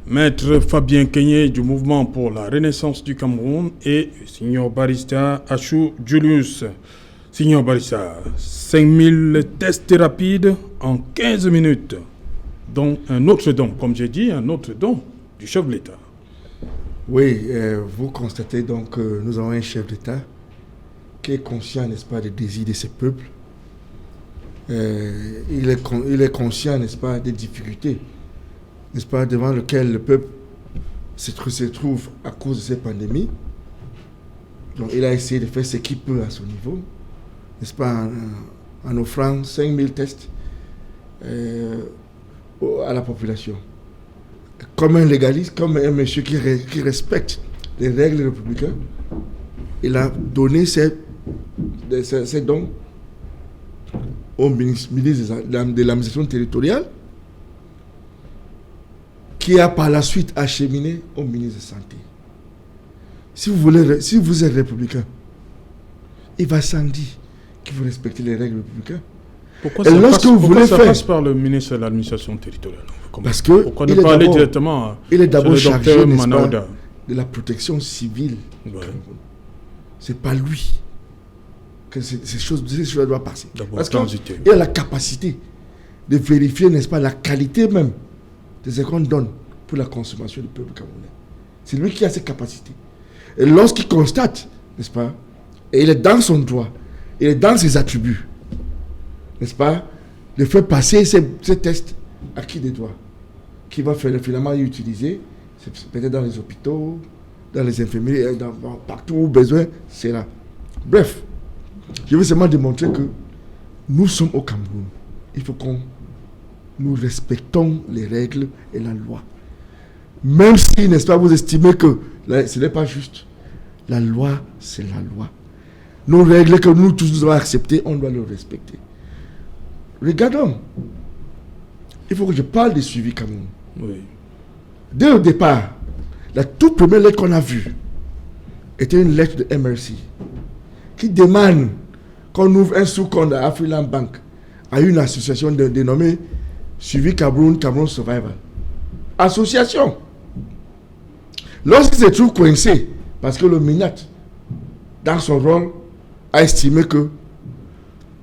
maître Fabien Kenyé du Mouvement pour la Renaissance du Cameroun et Signor Barista Achou Julius. Signor Barista, 5000 tests rapides en 15 minutes, dont un autre don, comme j'ai dit, un autre don du chef de l'État. Oui, vous constatez donc que nous avons un chef d'État qui est conscient, n'est-ce pas, des désirs de ses peuples. Il est conscient, n'est-ce pas, des difficultés, n'est-ce pas, devant lesquelles le peuple se trouve à cause de cette pandémie. Donc il a essayé de faire ce qu'il peut à son niveau, n'est-ce pas, en offrant 5000 tests à la population. Comme un légaliste, comme un monsieur qui respecte les règles républicaines, il a donné ses dons au ministre de l'administration territoriale, qui a par la suite acheminé au ministre de la Santé. Si vous êtes républicain, il va sans dire qu'il faut respecter les règles républicaines. Pourquoi ça passe par le ministre de l'administration territoriale? Parce que pourquoi ne pas aller directement il est d'abord chargé de la protection civile. Ouais. C'est pas lui que ces choses doivent passer. Parce qu'il a la capacité de vérifier, n'est-ce pas, la qualité même de ce qu'on donne pour la consommation du peuple camerounais. C'est lui qui a cette capacité. Et lorsqu'il constate, n'est-ce pas, et il est dans son droit, il est dans ses attributs, n'est-ce pas, de faire passer ces tests à qui des droits, qui va finalement y utiliser, c'est peut-être dans les hôpitaux, dans les infirmeries, partout où besoin, c'est là. Bref, je veux seulement démontrer que nous sommes au Cameroun. Il faut que nous respectons les règles et la loi. Même si, n'est-ce pas, vous estimez que ce n'est pas juste. La loi, c'est la loi. Nos règles que nous tous nous avons acceptées, on doit les respecter. Regardons. Il faut que je parle des suivis Cameroun. Oui. Dès le départ, la toute première lettre qu'on a vue était une lettre de MRC qui demande qu'on ouvre un sous-compte à Afriland Bank à une association dénommée Suivi Cameroun Survival. Association. Lorsqu'il se trouve coincé, parce que le MINAT, dans son rôle, a estimé que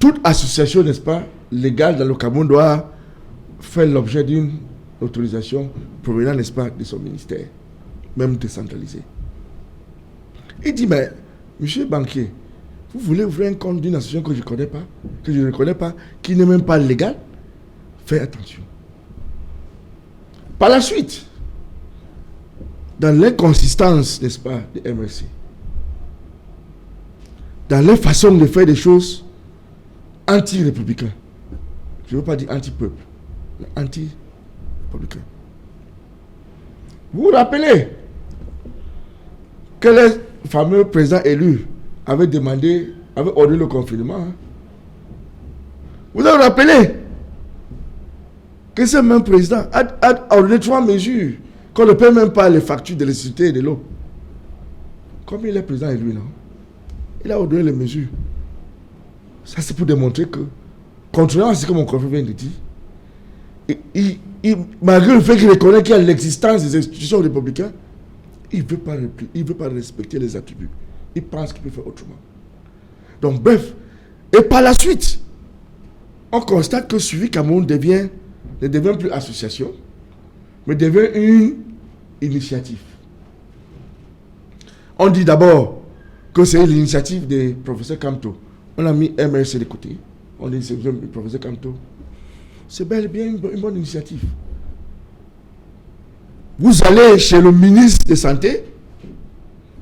toute association, n'est-ce pas, légale dans le Cameroun doit faire l'objet d'une autorisation provenant, n'est-ce pas, de son ministère, même décentralisé. Il dit, mais, monsieur banquier, vous voulez ouvrir un compte d'une association que je ne connais pas, qui n'est même pas légale? Faites attention. Par la suite, dans l'inconsistance, n'est-ce pas, de MRC, dans leur façon de faire des choses anti-républicaines, je ne veux pas dire anti-peuple, mais anti-républicain. Vous vous rappelez que le fameux président élu avait ordonné le confinement. Hein? Vous vous rappelez que ce même président a ordonné 3 mesures qu'on ne paie même pas les factures de l'électricité et de l'eau. Comme il est président et lui, non? Il a ordonné les mesures. Ça, c'est pour démontrer que, contrairement à ce que mon confrère vient de dire, malgré le fait qu'il reconnaît qu'il y a l'existence des institutions républicaines, il ne veut pas respecter les attributs. Il pense qu'il peut faire autrement. Donc, bref, et par la suite, on constate que Suivi Cameroun ne devient plus association, mais devient une initiative. On dit d'abord que c'est l'initiative des professeurs Kamto. On a mis MRC de côté. On dit que c'est le professeur Kamto. C'est bel et bien une bonne initiative. Vous allez chez le ministre de Santé,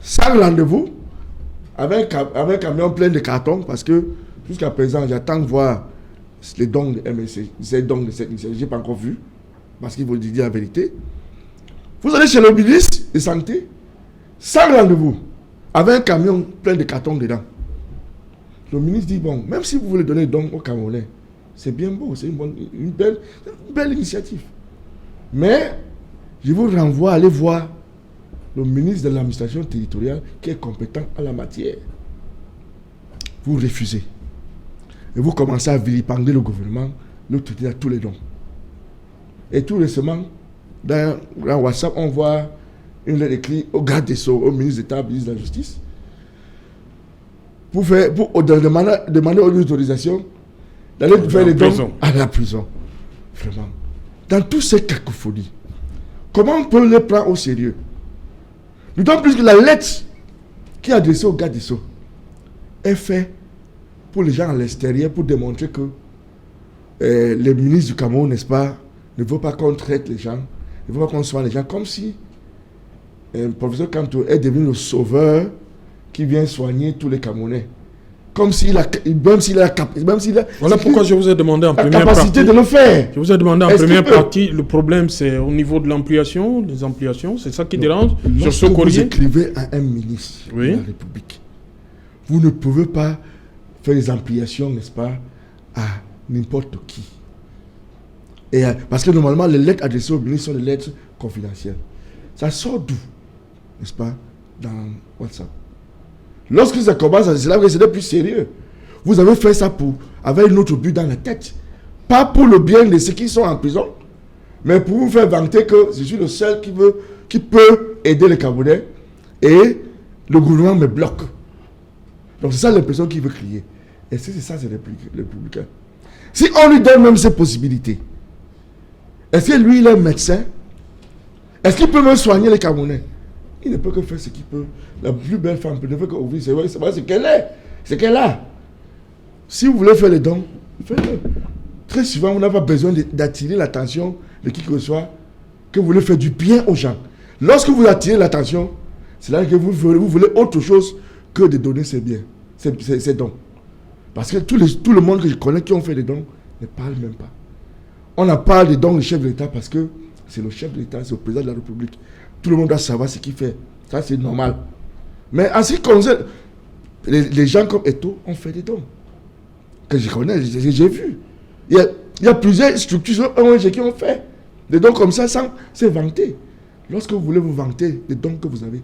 sans rendez-vous, avec un camion plein de cartons, parce que jusqu'à présent, j'attends de voir les dons de MRC, les dons de cette initiative. Je n'ai pas encore vu, parce qu'il faut dire la vérité. Vous allez chez le ministre de Santé, sans rendez-vous, avec un camion plein de cartons dedans. Le ministre dit, bon, même si vous voulez donner don aux Camerounais, c'est bien beau, c'est une belle initiative. Mais, je vous renvoie à aller voir le ministre de l'administration territoriale qui est compétent en la matière. Vous refusez. Et vous commencez à vilipender le gouvernement, le traiter à tous les dons. Et tout récemment, dans WhatsApp, on voit une lettre écrite au garde des Sceaux, au ministre d'État, au ministre de la Justice, pour demander une autorisation d'aller faire les dons à la prison. Vraiment. Dans toutes ces cacophonies, comment on peut les prendre au sérieux? D'autant plus que la lettre qui est adressée au garde des Sceaux est faite pour les gens à l'extérieur, pour démontrer que les ministres du Cameroun, n'est-ce pas, ne veulent pas qu'on traite les gens, ne veulent pas qu'on soigne les gens, comme si le professeur Kamto est devenu le sauveur qui vient soigner tous les Camerounais. Comme s'il a, voilà pourquoi je vous ai demandé en première partie de le faire. Je vous ai demandé en première partie, le problème c'est au niveau de l'ampliation, des ampliations, c'est ça qui dérange sur ce courrier. Vous écrivez à un ministre de la République, vous ne pouvez pas faire des ampliations, n'est-ce pas, à n'importe qui. Et, parce que normalement, les lettres adressées au ministre sont des lettres confidentielles. Ça sort d'où, n'est-ce pas, dans WhatsApp. Lorsque ça commence, c'est là que c'est plus sérieux. Vous avez fait ça avec un autre but dans la tête. Pas pour le bien de ceux qui sont en prison, mais pour vous faire vanter que je suis le seul qui peut aider les Camerounais et le gouvernement me bloque. Donc c'est ça l'impression qu'il veut crier. Et si c'est ça, c'est les républicains. Si on lui donne même ces possibilités, est-ce que lui, il est médecin? Est-ce qu'il peut même soigner les Camerounais? Il ne peut que faire ce qu'il peut. La plus belle femme ne peut qu'ouvrir ses yeux. C'est ce qu'elle est. C'est qu'elle a. Si vous voulez faire les dons, faites-le. Très souvent, on n'a pas besoin d'attirer l'attention de qui que ce soit, que vous voulez faire du bien aux gens. Lorsque vous attirez l'attention, c'est là que vous voulez autre chose que de donner ces biens, ces dons. Parce que tout le monde que je connais qui ont fait des dons ne parle même pas. On n'a pas des dons du chef de l'État parce que c'est le chef de l'État, c'est le président de la République. Tout le monde doit savoir ce qu'il fait. Ça, c'est normal. Mais en ce qui concerne les gens comme Eto, ont fait des dons. Que je connais, j'ai vu. Il y a plusieurs structures ONG qui ont fait des dons comme ça sans se vanter. Lorsque vous voulez vous vanter des dons que vous avez,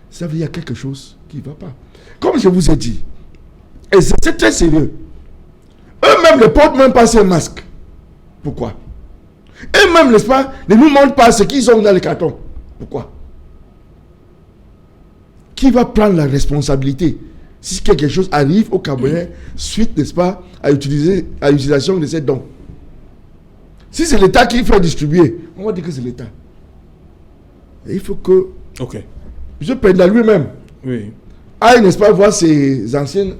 ça veut dire qu'il y a quelque chose qui ne va pas. Comme je vous ai dit, et c'est très sérieux, eux-mêmes ne portent même pas ces masques. Pourquoi? Eux-mêmes, n'est-ce pas, ne nous montrent pas ce qu'ils ont dans les cartons. Pourquoi? Qui va prendre la responsabilité si quelque chose arrive au Camerounais suite, n'est-ce pas, à l'utilisation de ces dons? Si c'est l'État qui fait distribuer, on va dire que c'est l'État. Et il faut que M. Penda lui-même aille, n'est-ce pas, voir ses anciennes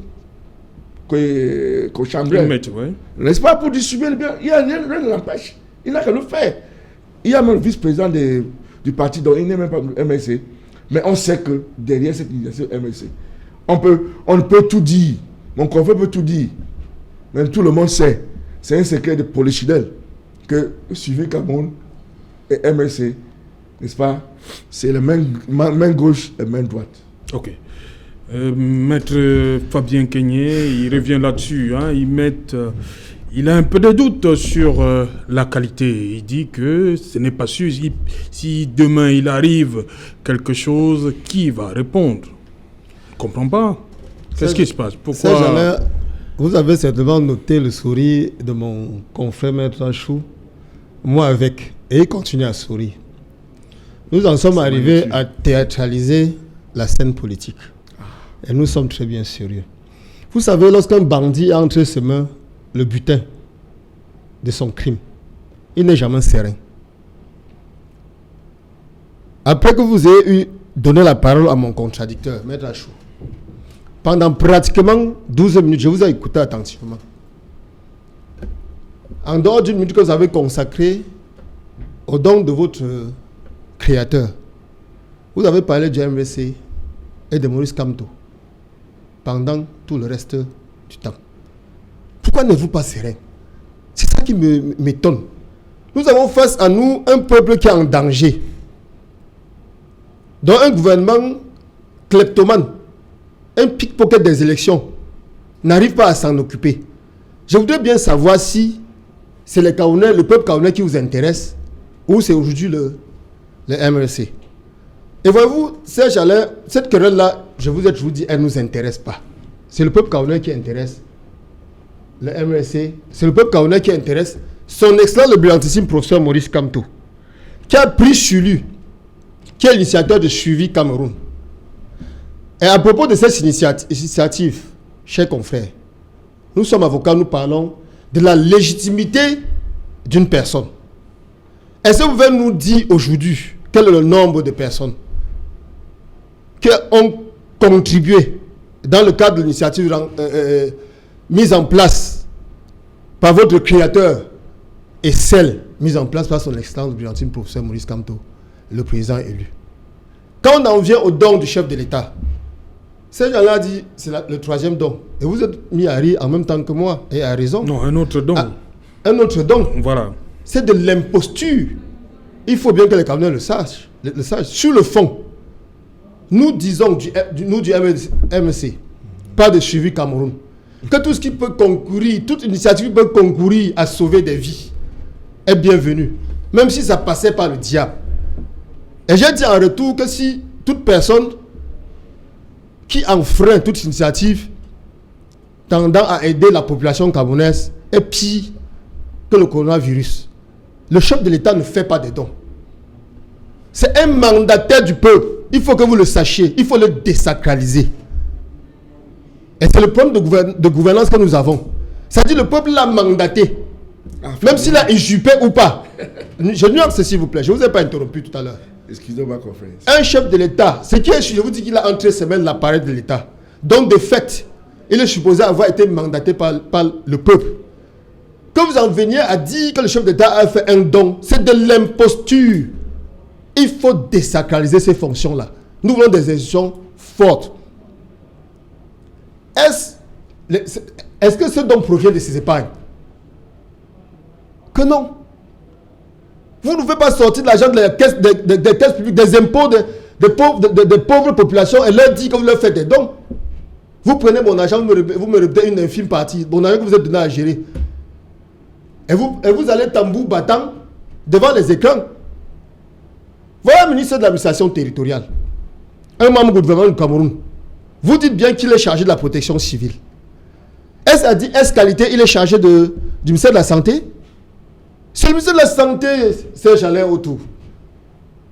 co-chambrels, n'est-ce pas, pour distribuer le bien. Il n'y a rien qui l'empêche. Il n'a qu'à le faire. Il y a même le vice-président du parti, dont il n'est même pas MSC. Mais on sait que derrière cette initiative MSC, on ne peut tout dire. Mon confrère peut tout dire. Même tout le monde sait. C'est un secret de polichinelle que Suivi Cameroun et MSC, n'est-ce pas, c'est la main gauche et main droite. Ok. Maître Fabien Kenyé, il revient là-dessus. Hein, il a un peu de doute sur la qualité. Il dit que ce n'est pas sûr. Si demain il arrive quelque chose, qui va répondre? Je ne comprends pas. Qu'est-ce qui se passe? Pourquoi? Vous avez certainement noté le sourire de mon confrère Maître Achou, moi avec, et il continue à sourire. Nous en sommes arrivés à théâtraliser la scène politique. Et nous sommes très bien sérieux. Vous savez, lorsqu'un bandit a entre ses mains le butin de son crime, il n'est jamais serein. Après que vous ayez donné la parole à mon contradicteur, Maître Achou, pendant pratiquement 12 minutes, je vous ai écouté attentivement. En dehors d'une minute que vous avez consacrée au don de votre créateur, vous avez parlé du MVC et de Maurice Kamto pendant tout le reste du temps. Pourquoi n'êtes-vous pas serein? C'est ça qui m'étonne. Nous avons face à nous un peuple qui est en danger, dont un gouvernement kleptomane, un pickpocket des élections, n'arrive pas à s'en occuper. Je voudrais bien savoir si c'est le peuple camerounais qui vous intéresse ou c'est aujourd'hui le MRC. Et voyez-vous, Serge Alain, cette querelle-là, je vous dis, elle ne nous intéresse pas. C'est le peuple camerounais qui intéresse le MRC. C'est le peuple camerounais qui intéresse son excellent, le brillantissime professeur Maurice Kamto, qui a pris sur lui, qui est l'initiateur de Suivi Cameroun. Et à propos de cette initiative, chers confrères, nous sommes avocats, nous parlons de la légitimité d'une personne. Est-ce que vous pouvez nous dire aujourd'hui quel est le nombre de personnes qui ont contribué dans le cadre de l'initiative mise en place par votre créateur et celle mise en place par son excellence brillantissime professeur Maurice Kamto, le président élu? Quand on en vient au don du chef de l'État, ces gens-là dit c'est le troisième don. Et vous êtes mis à rire en même temps que moi, et à raison. Non, un autre don. Un autre don. Voilà. C'est de l'imposture. Il faut bien que les Camerounais le sachent. Sur le fond, nous disons nous du MSC, pas de Suivi Cameroun, que tout ce qui peut concourir, toute initiative qui peut concourir à sauver des vies est bienvenue, même si ça passait par le diable. Et j'ai dit en retour que si toute personne qui enfreint toute initiative tendant à aider la population camerounaise est pire que le coronavirus, le chef de l'État ne fait pas des dons. C'est un mandataire du peuple. Il faut que vous le sachiez. Il faut le désacraliser. Et c'est le problème de gouvernance que nous avons. C'est-à-dire le peuple l'a mandaté. Même s'il a usurpé ou pas. Je nuance s'il vous plaît. Je ne vous ai pas interrompu tout à l'heure. Excusez-moi, confrère. Un chef de l'État, ce qui est, je vous dis qu'il a entre ses mains l'appareil de l'État. Donc, de fait, il est supposé avoir été mandaté par le peuple. Que vous en veniez à dire que le chef d'État a fait un don, c'est de l'imposture. Il faut désacraliser ces fonctions-là. Nous voulons des institutions fortes. Est-ce que ce don provient de ces épargnes? Que non. Vous ne pouvez pas sortir de l'argent des caisses publiques, des impôts des pauvres populations et leur dire que vous leur faites des dons. Vous prenez mon argent, vous me redonnez une infime partie, mon argent que vous êtes donné à gérer. Et vous allez tambour battant devant les écrans. Voilà le ministre de l'administration territoriale, un membre du gouvernement du Cameroun. Vous dites bien qu'il est chargé de la protection civile. Est-ce qualité, il est chargé du ministère de la Santé? C'est le ministère de la Santé, Serge Alain Autour,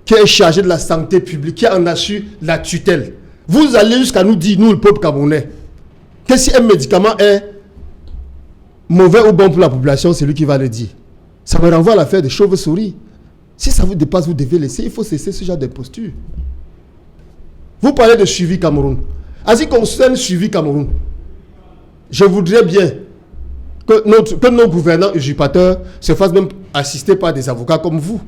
qui est chargé de la santé publique, qui en assure la tutelle. Vous allez jusqu'à nous dire, nous le peuple camerounais, que si un médicament est mauvais ou bon pour la population, c'est lui qui va le dire. Ça me renvoie à l'affaire des chauves-souris. Si ça vous dépasse, vous devez laisser. Il faut cesser ce genre d'imposture. Vous parlez de Suivi Cameroun. En ce qui concerne Suivi Cameroun, je voudrais bien que nos gouvernants usurpateurs se fassent même assister par des avocats comme vous.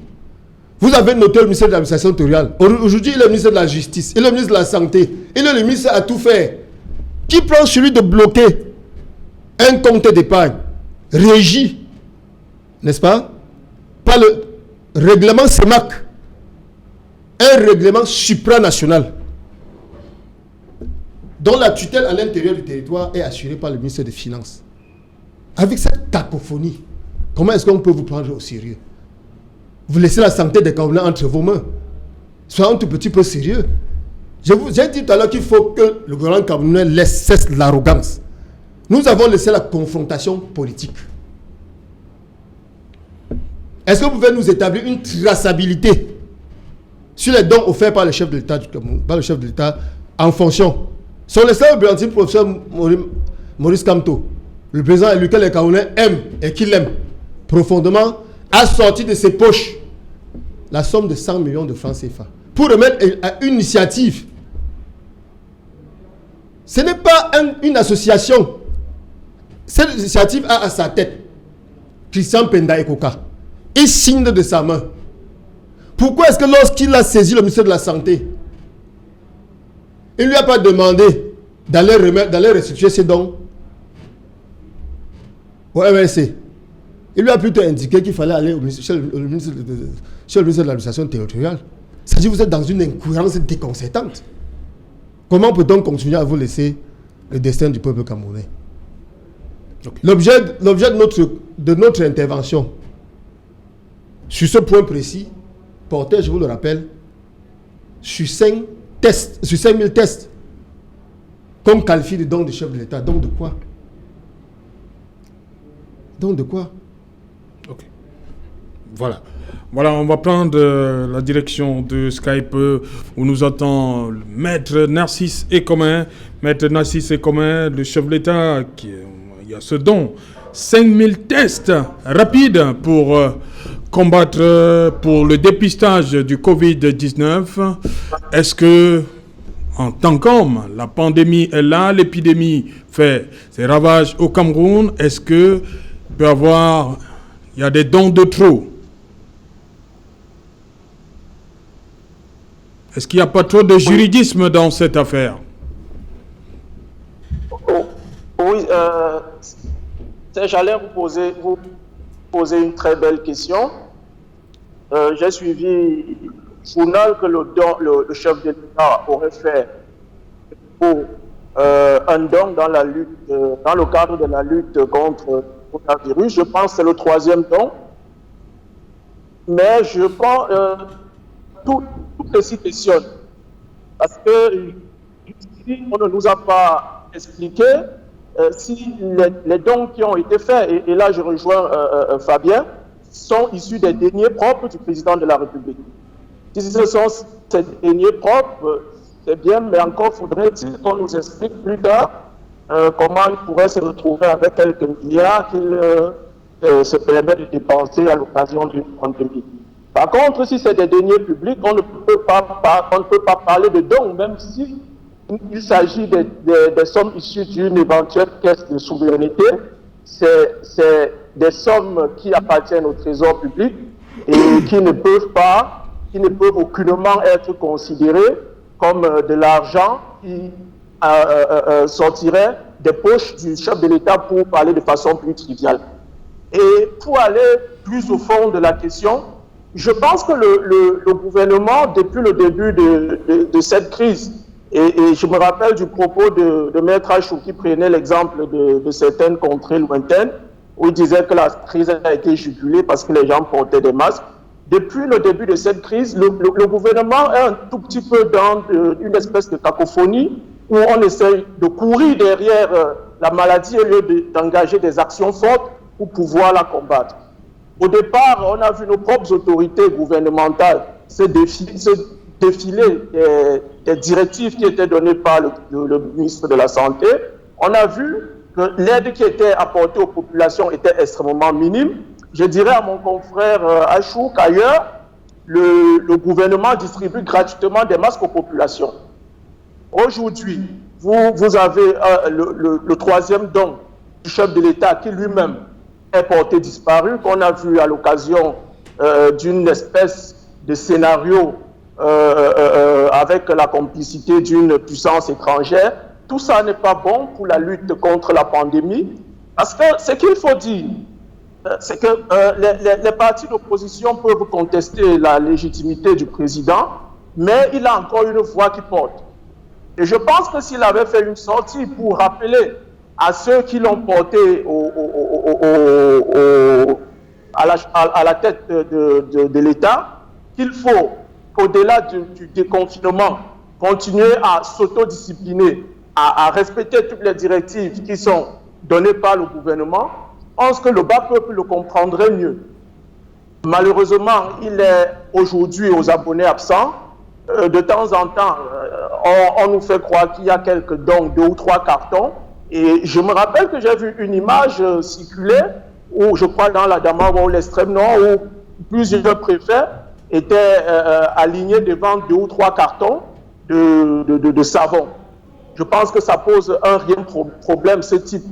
Vous avez noté le ministère de l'administration territoriale. Aujourd'hui, il est le ministre de la Justice, il est le ministre de la Santé, il est le ministre à tout faire. Qui prend celui de bloquer un compte d'épargne régi, n'est-ce pas, par le règlement CEMAC, un règlement supranational dont la tutelle à l'intérieur du territoire est assurée par le ministère des Finances. Avec cette cacophonie, comment est-ce qu'on peut vous prendre au sérieux? Vous laissez la santé des Camerounais entre vos mains. Soyez un tout petit peu sérieux. J'ai dit tout à l'heure qu'il faut que le gouvernement camerounais cesse l'arrogance. Nous avons laissé la confrontation politique. Est-ce que vous pouvez nous établir une traçabilité sur les dons offerts par le chef de l'État du Cameroun, par le chef de l'État en fonction? Son excellence le professeur Maurice Kamto, le président élu que les Camerounais aiment et qu'il aime profondément, a sorti de ses poches la somme de 100 millions de francs CFA pour remettre à une initiative. Ce n'est pas une association. Cette initiative a à sa tête Christian Penda Ekoka. Il signe de sa main. Pourquoi est-ce que lorsqu'il a saisi le ministère de la Santé, il ne lui a pas demandé d'aller restituer ses dons au MLC? Il lui a plutôt indiqué qu'il fallait aller chez le ministre de l'administration territoriale. C'est-à-dire que vous êtes dans une incohérence déconcertante. Comment peut-on continuer à vous laisser le destin du peuple camerounais? Okay. L'objet de notre intervention sur ce point précis portait, je vous le rappelle, sur 5 tests, sur 5000 tests qu'on qualifie de dons du chef de l'État. Donc de quoi? Donc de quoi? Ok. Voilà. Voilà, on va prendre la direction de Skype où nous attend Maître Narcisse Ekomen. Maître Narcisse Ekomen, le chef de l'État, il y a ce don. 5000 tests rapides pour combattre, pour le dépistage du Covid-19. Est-ce que, en tant qu'homme, la pandémie est là, l'épidémie fait ses ravages au Cameroun? Est-ce que il y a des dons de trop? Est-ce qu'il n'y a pas trop de juridisme dans cette affaire? Oui, j'allais vous poser une très belle question. J'ai suivi le journal que le chef de l'État aurait fait pour un don dans la lutte, dans le cadre de la lutte contre le coronavirus. Je pense que c'est le 3e don. Mais je pense tout ceci questionne. Parce que si on ne nous a pas expliqué si les dons qui ont été faits, et là je rejoins Fabien, sont issus des deniers propres du président de la République. Si ce sont ces deniers propres, c'est bien, mais encore faudrait-il qu'on nous explique plus tard comment il pourrait se retrouver avec quelques milliards qu'il se permet de dépenser à l'occasion d'une pandémie. Par contre, si c'est des deniers publics, on ne peut pas parler de dons, même si il s'agit des sommes issues d'une éventuelle caisse de souveraineté. C'est des sommes qui appartiennent au trésor public et qui ne peuvent aucunement être considérées comme de l'argent qui sortirait des poches du chef de l'État, pour parler de façon plus triviale. Et pour aller plus au fond de la question, je pense que le gouvernement, depuis le début de cette crise, et je me rappelle du propos de Maître Achou qui prenait l'exemple de certaines contrées lointaines, où il disait que la crise a été jugulée parce que les gens portaient des masques. Depuis le début de cette crise, le gouvernement est un tout petit peu dans une espèce de cacophonie, où on essaie de courir derrière la maladie au lieu d'engager des actions fortes pour pouvoir la combattre. Au départ, on a vu nos propres autorités gouvernementales se défiler des directives qui étaient données par le ministre de la Santé. On a vu que l'aide qui était apportée aux populations était extrêmement minime. Je dirais à mon confrère Achou qu'ailleurs, le gouvernement distribue gratuitement des masques aux populations. Aujourd'hui, vous avez le 3e don du chef de l'État qui lui-même est porté disparu, qu'on a vu à l'occasion d'une espèce de scénario avec la complicité d'une puissance étrangère. Tout ça n'est pas bon pour la lutte contre la pandémie, parce que ce qu'il faut dire, c'est que les partis d'opposition peuvent contester la légitimité du président, mais il a encore une voix qui porte. Et je pense que s'il avait fait une sortie pour rappeler à ceux qui l'ont porté à la tête de l'État qu'il faut, au-delà du déconfinement, continuer à s'autodiscipliner, à respecter toutes les directives qui sont données par le gouvernement. Je pense que le bas peuple le comprendrait mieux. Malheureusement, il est aujourd'hui aux abonnés absents. De temps en temps, on nous fait croire qu'il y a quelques dons, 2 ou 3 cartons. Et je me rappelle que j'ai vu une image circuler, où je crois dans la Damawa ou l'extrême nord, où plusieurs préfets étaient alignés devant 2 ou 3 cartons de savon. Je pense que ça pose un réel problème, ce type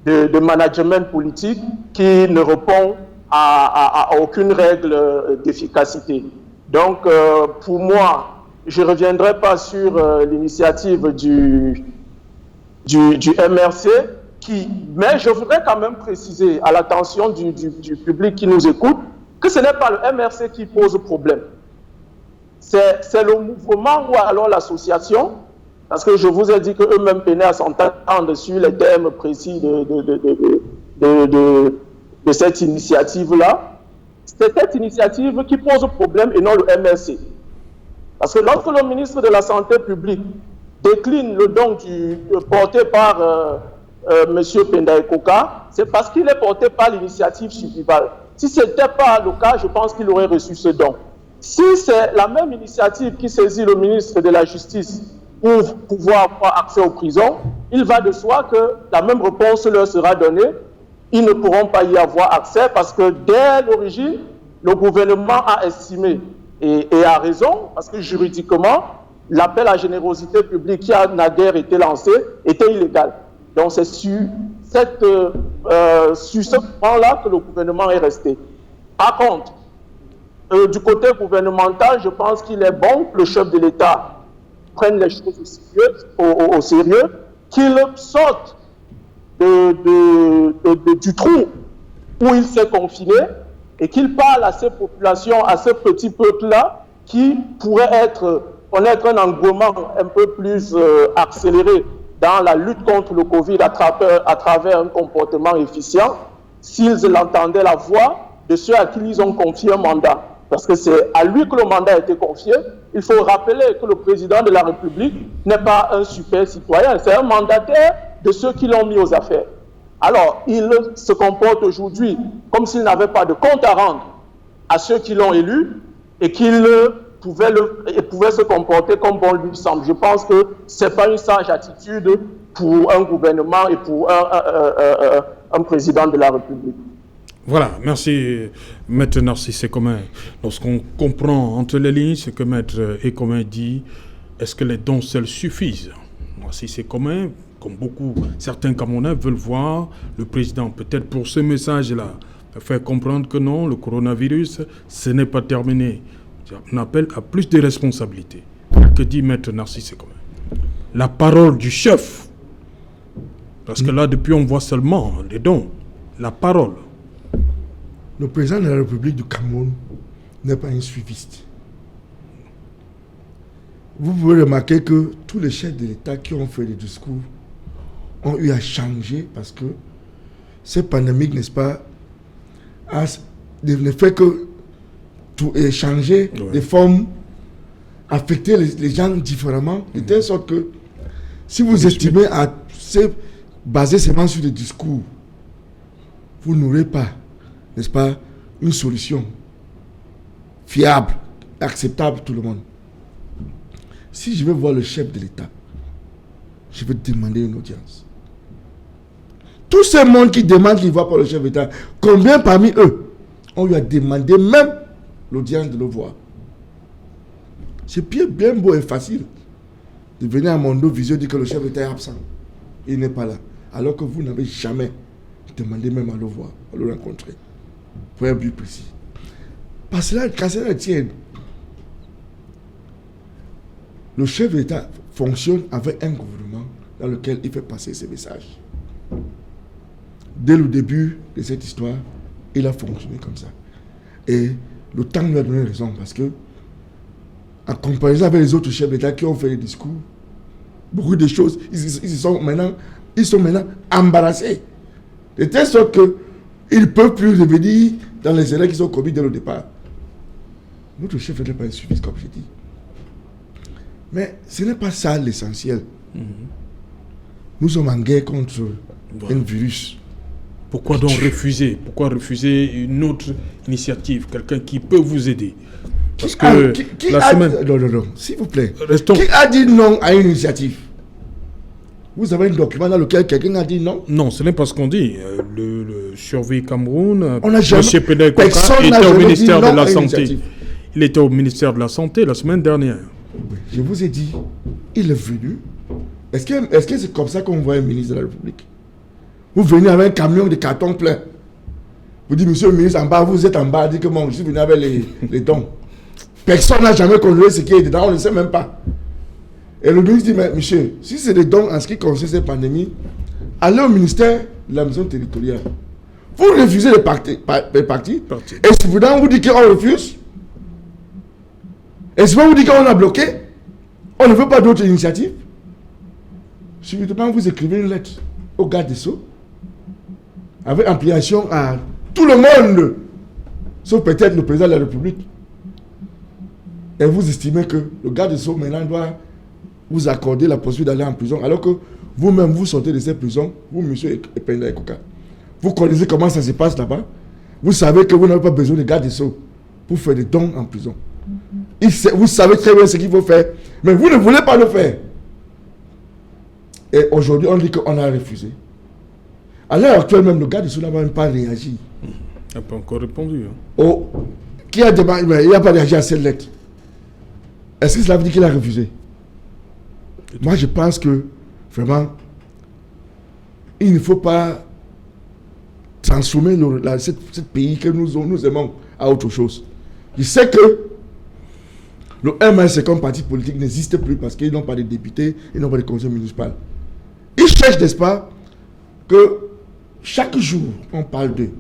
de management politique qui ne répond à aucune règle d'efficacité. Donc, pour moi, je ne reviendrai pas sur l'initiative du MRC, mais je voudrais quand même préciser à l'attention du public qui nous écoute que ce n'est pas le MRC qui pose problème. C'est le mouvement ou alors l'association, parce que je vous ai dit qu'eux-mêmes peinaient à s'entendre sur les thèmes précis de cette initiative-là. C'est cette initiative qui pose problème et non le MRC. Parce que lorsque le ministre de la Santé publique décline le don porté par M. Pendaekoka, c'est parce qu'il est porté par l'initiative Suvival. Si ce n'était pas le cas, je pense qu'il aurait reçu ce don. Si c'est la même initiative qui saisit le ministre de la Justice pour pouvoir avoir accès aux prisons, il va de soi que la même réponse leur sera donnée. Ils ne pourront pas y avoir accès parce que dès l'origine, le gouvernement a estimé, et a raison, parce que juridiquement, l'appel à générosité publique qui a naguère été lancé était illégal. Donc c'est sur ce point-là que le gouvernement est resté. Par contre, du côté gouvernemental, je pense qu'il est bon que le chef de l'État prenne les choses au sérieux, qu'il sorte du trou où il s'est confiné et qu'il parle à ces populations, à ce petit peuple-là qui pourrait connaître un engouement un peu plus accéléré dans la lutte contre le Covid à travers un comportement efficient, s'ils entendaient la voix de ceux à qui ils ont confié un mandat. Parce que c'est à lui que le mandat a été confié. Il faut rappeler que le président de la République n'est pas un super citoyen, c'est un mandataire de ceux qui l'ont mis aux affaires. Alors, il se comporte aujourd'hui comme s'il n'avait pas de compte à rendre à ceux qui l'ont élu et qu'il pouvait se comporter comme bon lui semble. Je pense que ce n'est pas une sage attitude pour un gouvernement et pour un président de la République. Voilà, merci Maître Narcisse Ekomen. Lorsqu'on comprend entre les lignes ce que Maître Ekomen dit, est-ce que les dons seuls suffisent? Narcisse Ekomen, comme certains Camerounais veulent voir le président, peut-être pour ce message-là, faire comprendre que non, le coronavirus, ce n'est pas terminé. On appelle à plus de responsabilités. Que dit Maître Narcisse Ekomen? La parole du chef. Parce que là, depuis, on voit seulement les dons. La parole. Le président de la République du Cameroun n'est pas un suiviste. Vous pouvez remarquer que tous les chefs de l'État qui ont fait des discours ont eu à changer parce que cette pandémie, n'est-ce pas, ne fait que tout changer de forme, affecter les gens différemment, de telle sorte que si vous estimez à se baser seulement sur des discours, vous n'aurez pas, n'est-ce pas, une solution fiable, acceptable pour tout le monde. Si je vais voir le chef de l'État, je vais demander une audience. Tout ce monde qui demande qu'il ne voit pas le chef de l'État, combien parmi eux on lui a demandé même l'audience de le voir? C'est bien beau et facile de venir à mon dos visio dire que le chef de l'État est absent. Il n'est pas là. Alors que vous n'avez jamais demandé même à le voir, à le rencontrer. Pour un but précis. Parce que là, quand cela tient, le chef de l'État fonctionne avec un gouvernement dans lequel il fait passer ses messages. Dès le début de cette histoire, il a fonctionné comme ça. Et le temps lui a donné raison parce que, en comparaison avec les autres chefs d'État qui ont fait des discours, beaucoup de choses, ils Ils sont maintenant embarrassés. De telle sorte qu'ils ne peuvent plus revenir dans les erreurs qu'ils ont commis dès le départ. Notre chef n'est pas un suivi, comme je dis. Mais ce n'est pas ça l'essentiel. Nous sommes en guerre contre un virus. Pourquoi donc refuser? Pourquoi refuser une autre initiative? Quelqu'un qui peut vous aider? Parce que Non, s'il vous plaît. Restons... Qui a dit non à une initiative? Vous avez un document dans lequel quelqu'un a dit non? Non, ce n'est pas ce qu'on dit. Le Survie Cameroun, on a jamais... M. Pédé Koka était au ministère de la Santé. Il était au ministère de la Santé la semaine dernière. Je vous ai dit, il est venu. Est-ce que c'est comme ça qu'on voit un ministre de la République? Vous venez avec un camion de carton plein. Vous dites, monsieur le ministre, en bas, vous êtes en bas, dites que moi, je suis venu avec les dons. Personne n'a jamais contrôlé ce qui est dedans, on ne sait même pas. Et le ministre dit, mais monsieur, si c'est des dons en ce qui concerne cette pandémie, allez au ministère de la mission territoriale. Vous refusez les partis. Et si vous dites qu'on refuse, et si vous dites qu'on a bloqué, on ne veut pas d'autres initiatives. Subitement, vous écrivez une lettre au garde des Sceaux, avec ampliation à tout le monde, sauf peut-être le président de la République. Et vous estimez que le garde des Sceaux maintenant doit vous accorder la possibilité d'aller en prison, alors que vous-même vous sortez de cette prison, vous, monsieur Pédé Koka. Vous connaissez comment ça se passe là-bas. Vous savez que vous n'avez pas besoin de garde des Sceaux pour faire des dons en prison. Vous savez très bien ce qu'il faut faire, mais vous ne voulez pas le faire. Et aujourd'hui, on dit qu'on a refusé. À l'heure actuelle, même le garde des Sceaux n'a même pas réagi. Il n'a pas encore répondu. Oh, qui a demandé, mais il n'a pas réagi à cette lettre. Est-ce que cela veut dire qu'il a refusé? Moi, je pense que, vraiment, il ne faut pas transformer ce pays que nous aimons à autre chose. Je sais que le MS comme parti politique n'existe plus parce qu'ils n'ont pas de députés, ils n'ont pas de conseil municipal. Ils cherchent, n'est-ce pas, que chaque jour, on parle d'eux.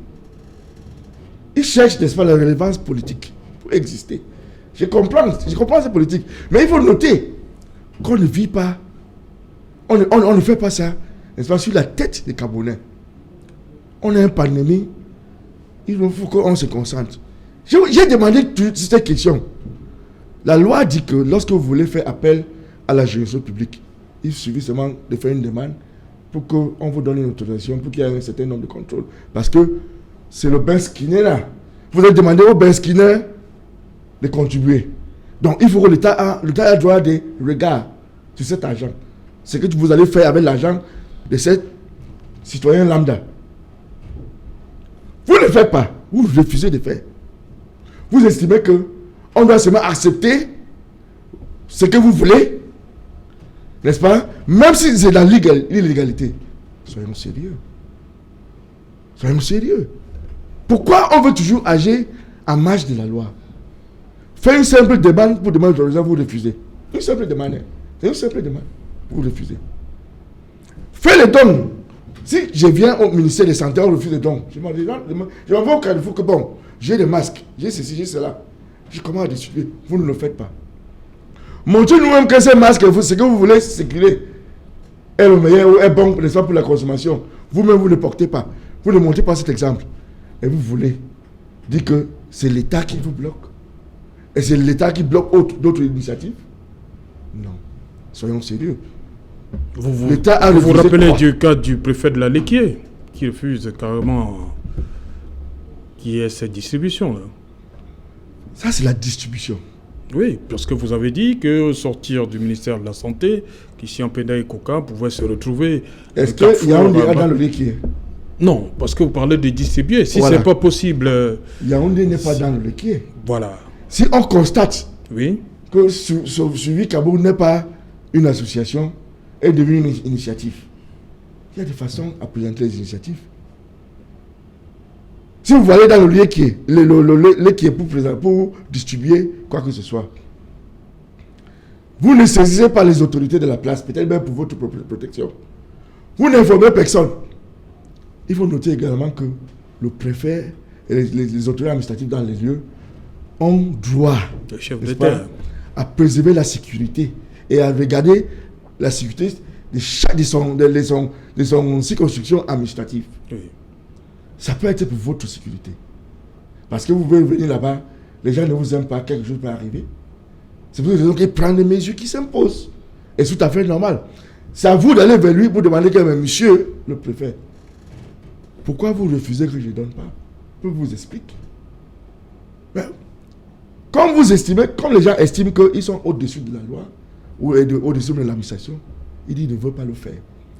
Ils cherchent, n'est-ce pas, la relevance politique pour exister. Je comprends cette politique. Mais il faut noter qu'on ne vit pas, on ne fait pas ça, n'est-ce pas, sur la tête des Camerounais. On a un pandémie, il faut qu'on se concentre. J'ai demandé cette question. La loi dit que lorsque vous voulez faire appel à la juridiction publique, il suffit seulement de faire une demande pour qu'on vous donne une autorisation, pour qu'il y ait un certain nombre de contrôles. Parce que c'est le Ben Skinner là. Vous allez demander au Ben Skinner de contribuer. Donc il faut que l'État a droit des regards sur cet argent. C'est que vous allez faire avec l'argent de ces citoyens lambda. Vous ne le faites pas. Vous refusez de faire. Vous estimez que on doit seulement accepter ce que vous voulez, n'est-ce pas? Même si c'est dans l'illégalité. Soyons sérieux. Soyons sérieux. Pourquoi on veut toujours agir en marge de la loi? Faites une simple demande pour demander l'autorisation, vous refusez. Une simple demande. C'est une simple demande. Vous refusez. Faites les dons. Si je viens au ministère de la Santé, on refuse les dons. Je m'envoie au Carrefour que bon, j'ai des masques, j'ai ceci, j'ai cela. Je commence à distribuer. Vous ne le faites pas. Montrez nous-mêmes que ces masques, ce que vous voulez sécuriser est le meilleur, est bon, n'est-ce pas, pour la consommation. Vous-même, vous ne portez pas. Vous ne montrez pas cet exemple. Et vous voulez dire que c'est l'État qui vous bloque. Et c'est l'État qui bloque d'autres initiatives. Non. Soyons sérieux. Vous vous rappelez du cas du préfet de la Léquier, qui refuse carrément qu'il y ait cette distribution-là. Ça, c'est la distribution. Oui, parce que vous avez dit que sortir du ministère de la Santé, Christian Pédé Koka pouvait se retrouver... Est-ce qu'il y a un débat dans le Léquier? Non, parce que vous parlez de distribuer. Si voilà. C'est pas possible... Yaoundé n'est pas dans le Léquier. Voilà. Si on constate oui. que Suivi Cameroun n'est pas une association, est devenu une initiative, il y a des façons à présenter les initiatives. Si vous allez dans le Léquier, Léquier pour distribuer quoi que ce soit, vous ne saisissez pas les autorités de la place, peut-être même pour votre protection. Vous n'informez personne. Il faut noter également que le préfet et les autorités administratives dans les lieux ont droit à préserver la sécurité et à regarder la sécurité de son circonscription administrative. Oui. Ça peut être pour votre sécurité. Parce que vous pouvez venir là-bas, les gens ne vous aiment pas, quelque chose peut arriver. C'est pour ça qu'il prend des mesures qui s'imposent. Et c'est tout à fait normal. C'est à vous d'aller vers lui pour demander que monsieur le préfet, pourquoi vous refusez que je ne donne pas? Je vous explique. Mais, comme vous estimez, comme les gens estiment qu'ils sont au-dessus de la loi ou au-dessus de l'administration, il dit qu'il ne veut pas le faire.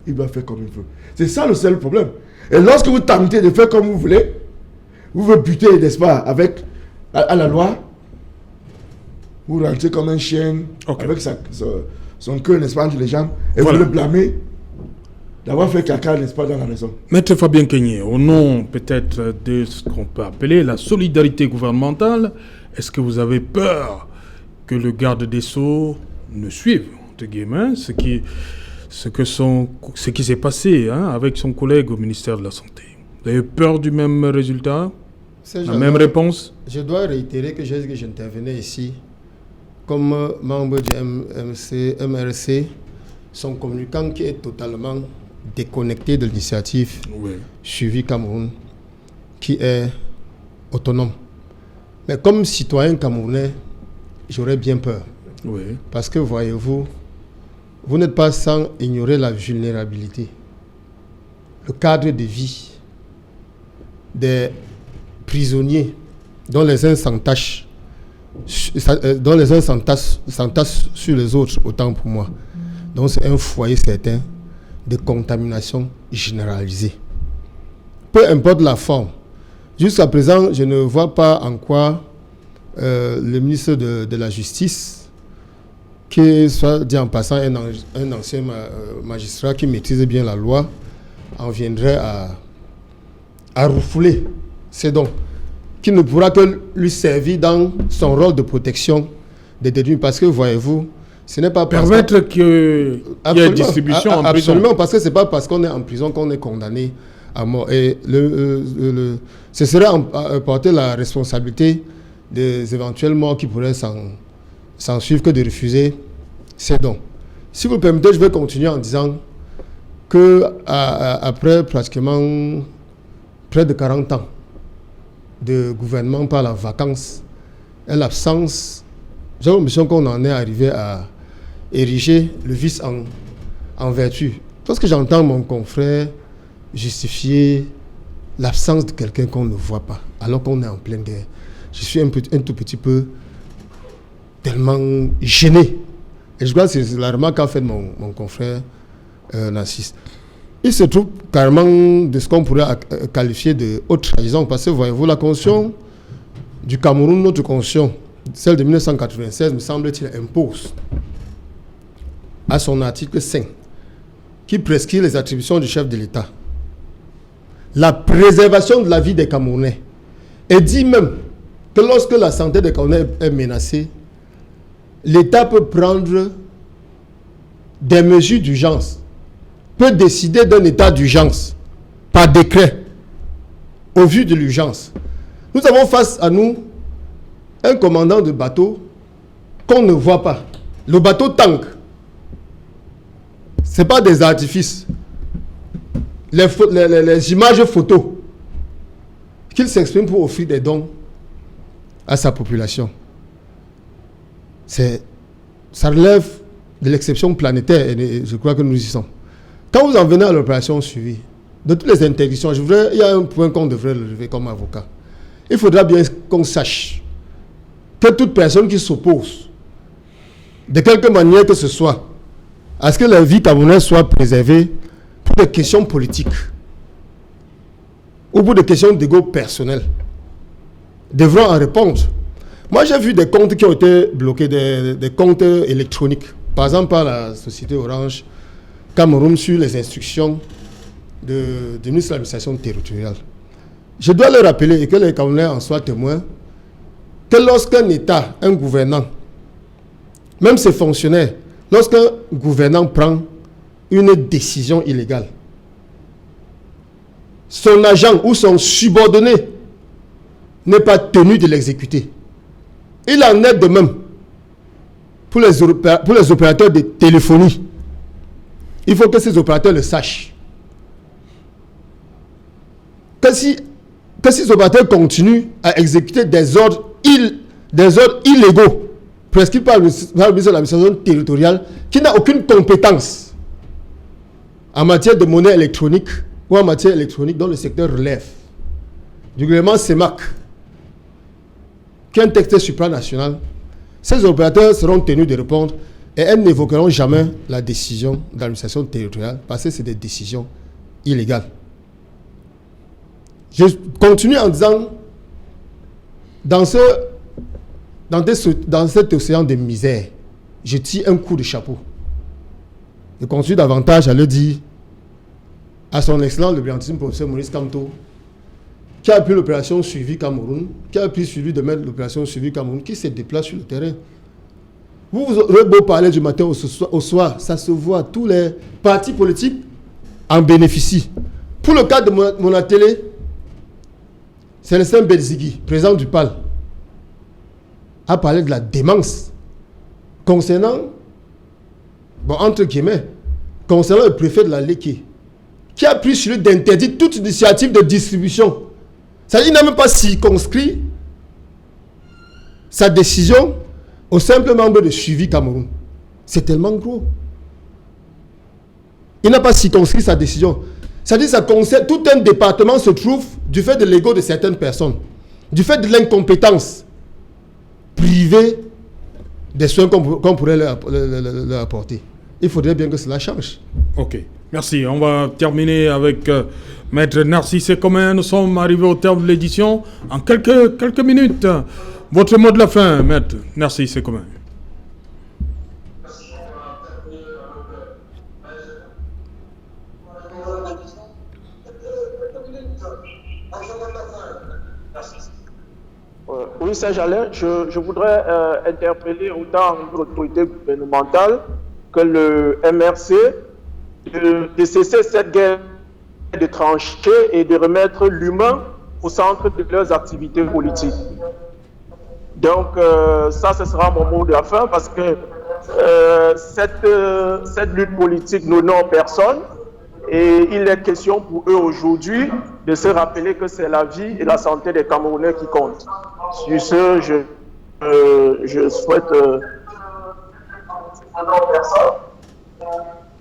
Il doit faire comme il veut. C'est ça le seul problème. Et lorsque vous tentez de faire comme vous voulez, vous vous butez, n'est-ce pas, avec à la loi, vous rentrez comme un chien avec son cœur, n'est-ce pas, entre les jambes, et vous le blâmez d'avoir fait caca, n'est-ce pas, dans la maison. Maître Fabien Kenyé, au nom peut-être de ce qu'on peut appeler la solidarité gouvernementale, est-ce que vous avez peur que le garde des Sceaux ne suive, entre guillemets, ce qui s'est passé avec son collègue au ministère de la Santé? Vous avez peur du même résultat? La même réponse? Je dois réitérer que j'intervenais ici comme membre du MRC, son communicant qui est totalement déconnecté de l'initiative Suivi Cameroun, qui est autonome. Mais comme citoyen camerounais, j'aurais bien peur. Oui. Parce que, voyez-vous, vous n'êtes pas sans ignorer la vulnérabilité, le cadre de vie des prisonniers dont les uns s'entassent sur les autres, autant pour moi. Donc c'est un foyer certain de contamination généralisée. Peu importe la forme. Jusqu'à présent, je ne vois pas en quoi le ministre de la Justice, qui soit dit en passant un ancien magistrat qui maîtrise bien la loi, en viendrait à refouler ces dons, qui ne pourra que lui servir dans son rôle de protection des détenus. Parce que, voyez-vous, ce n'est pas permettre qu'il y ait distribution en prison. Absolument, parce que ce n'est pas parce qu'on est en prison qu'on est condamné à mort. Et ce serait porter la responsabilité des éventuels morts qui pourraient s'en suivre que de refuser ces dons. Si vous le permettez, je vais continuer en disant que après pratiquement près de 40 ans de gouvernement par la vacance et l'absence, j'ai l'impression qu'on en est arrivé à ériger le vice en vertu. Lorsque j'entends mon confrère justifier l'absence de quelqu'un qu'on ne voit pas, alors qu'on est en pleine guerre, je suis un tout petit peu tellement gêné. Et je crois que c'est la remarque qu'a fait mon confrère Narcisse. Il se trouve carrément de ce qu'on pourrait qualifier de haute trahison, parce que voyez-vous, la Constitution du Cameroun, notre Constitution, celle de 1996, me semble-t-il, impose à son article 5, qui prescrit les attributions du chef de l'État, la préservation de la vie des Camerounais, et dit même que lorsque la santé des Camerounais est menacée, l'État peut prendre des mesures d'urgence, peut décider d'un état d'urgence par décret au vu de l'urgence. Nous avons face à nous un commandant de bateau qu'on ne voit pas. Le bateau tank. Ce n'est pas des artifices. Les images photos qu'il s'exprime pour offrir des dons à sa population. Ça relève de l'exception planétaire et je crois que nous y sommes. Quand vous en venez à l'opération suivie, de toutes les interdictions, il y a un point qu'on devrait relever comme avocat. Il faudra bien qu'on sache que toute personne qui s'oppose, de quelque manière que ce soit, à ce que la vie camerounaise soit préservée pour des questions politiques ou pour des questions d'ego personnel, devront en répondre. Moi, j'ai vu des comptes qui ont été bloqués, des comptes électroniques, par exemple par la société Orange Cameroun, sur les instructions du ministre de l'administration territoriale. Je dois le rappeler et que les Camerounais en soient témoins, que lorsqu'un État, un gouvernant, même ses fonctionnaires, lorsqu'un gouvernant prend une décision illégale, son agent ou son subordonné n'est pas tenu de l'exécuter. Il en est de même pour les opérateurs de téléphonie. Il faut que ces opérateurs le sachent. Que si ces opérateurs continuent à exécuter des ordres illégaux prescrits par le ministre de l'administration territoriale qui n'a aucune compétence en matière de monnaie électronique ou en matière électronique dont le secteur relève du gouvernement CEMAC, qui est un texte supranational, ces opérateurs seront tenus de répondre et elles n'évoqueront jamais la décision de l'administration territoriale parce que c'est des décisions illégales. Je continue en disant, dans cet océan de misère, je tire un coup de chapeau. Je continue davantage à le dire à son excellent le brillantissime professeur Maurice Kamto, qui a appris l'opération Suivi Cameroun, qui a appris suivi de mettre l'opération Suivi Cameroun, qui se déplace sur le terrain. Vous aurez beau parler du matin au soir, ça se voit, tous les partis politiques en bénéficient. Pour le cas de mon atelier, Célestin Belzigui, président du PAL, a parlé de la démence concernant, entre guillemets, concernant le préfet de la Léké, qui a pris sur lui d'interdire toute initiative de distribution. C'est-à-dire qu'il n'a même pas circonscrit sa décision au simple membre de Suivi Cameroun. C'est tellement gros. Il n'a pas circonscrit sa décision. C'est-à-dire que ça concerne tout un département se trouve du fait de l'ego de certaines personnes, du fait de l'incompétence privée des soins qu'on pourrait leur apporter. Il faudrait bien que cela change. Ok, merci. On va terminer avec Maître Narcisse Sekomen. Nous sommes arrivés au terme de l'édition. En quelques minutes, votre mot de la fin, Maître Narcisse Sekomen. Oui, Serge-Alain, je voudrais interpeller autant l'autorité gouvernementale que le MRC de cesser cette guerre de trancher et de remettre l'humain au centre de leurs activités politiques. Donc ça, ce sera mon mot de la fin parce que cette lutte politique n'honore personne et il est question pour eux aujourd'hui de se rappeler que c'est la vie et la santé des Camerounais qui comptent. Sur ce, je souhaite...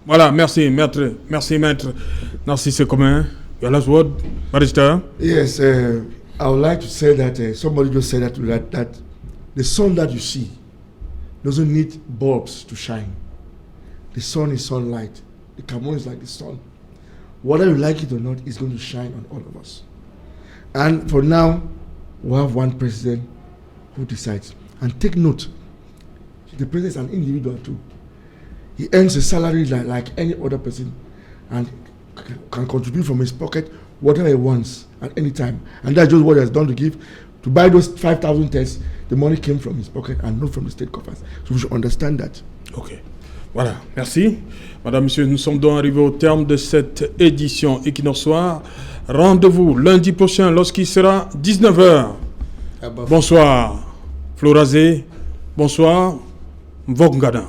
Voilà, merci, maître. Merci, maître. Narcisse Sekomen. Your last word, Barrister. Yes, I would like to say that somebody just said that the sun that you see doesn't need bulbs to shine. The sun is sunlight. The Cameroon is like the sun. Whether you like it or not, it's going to shine on all of us. And for now, we have one president who decides. And take note, the president is an individual too. He earns a salary like any other person and can contribute from his pocket whatever he wants at any time. And that's just what he has done to buy those 5,000 tests. The money came from his pocket and not from the state coffers. So we should understand that. Okay. Voilà, merci. Madame, Monsieur, nous sommes donc arrivés au terme de cette édition Equinox Soir. Rendez-vous lundi prochain lorsqu'il sera 19h. Bonsoir, Florazé. Bonsoir, Mvogngada.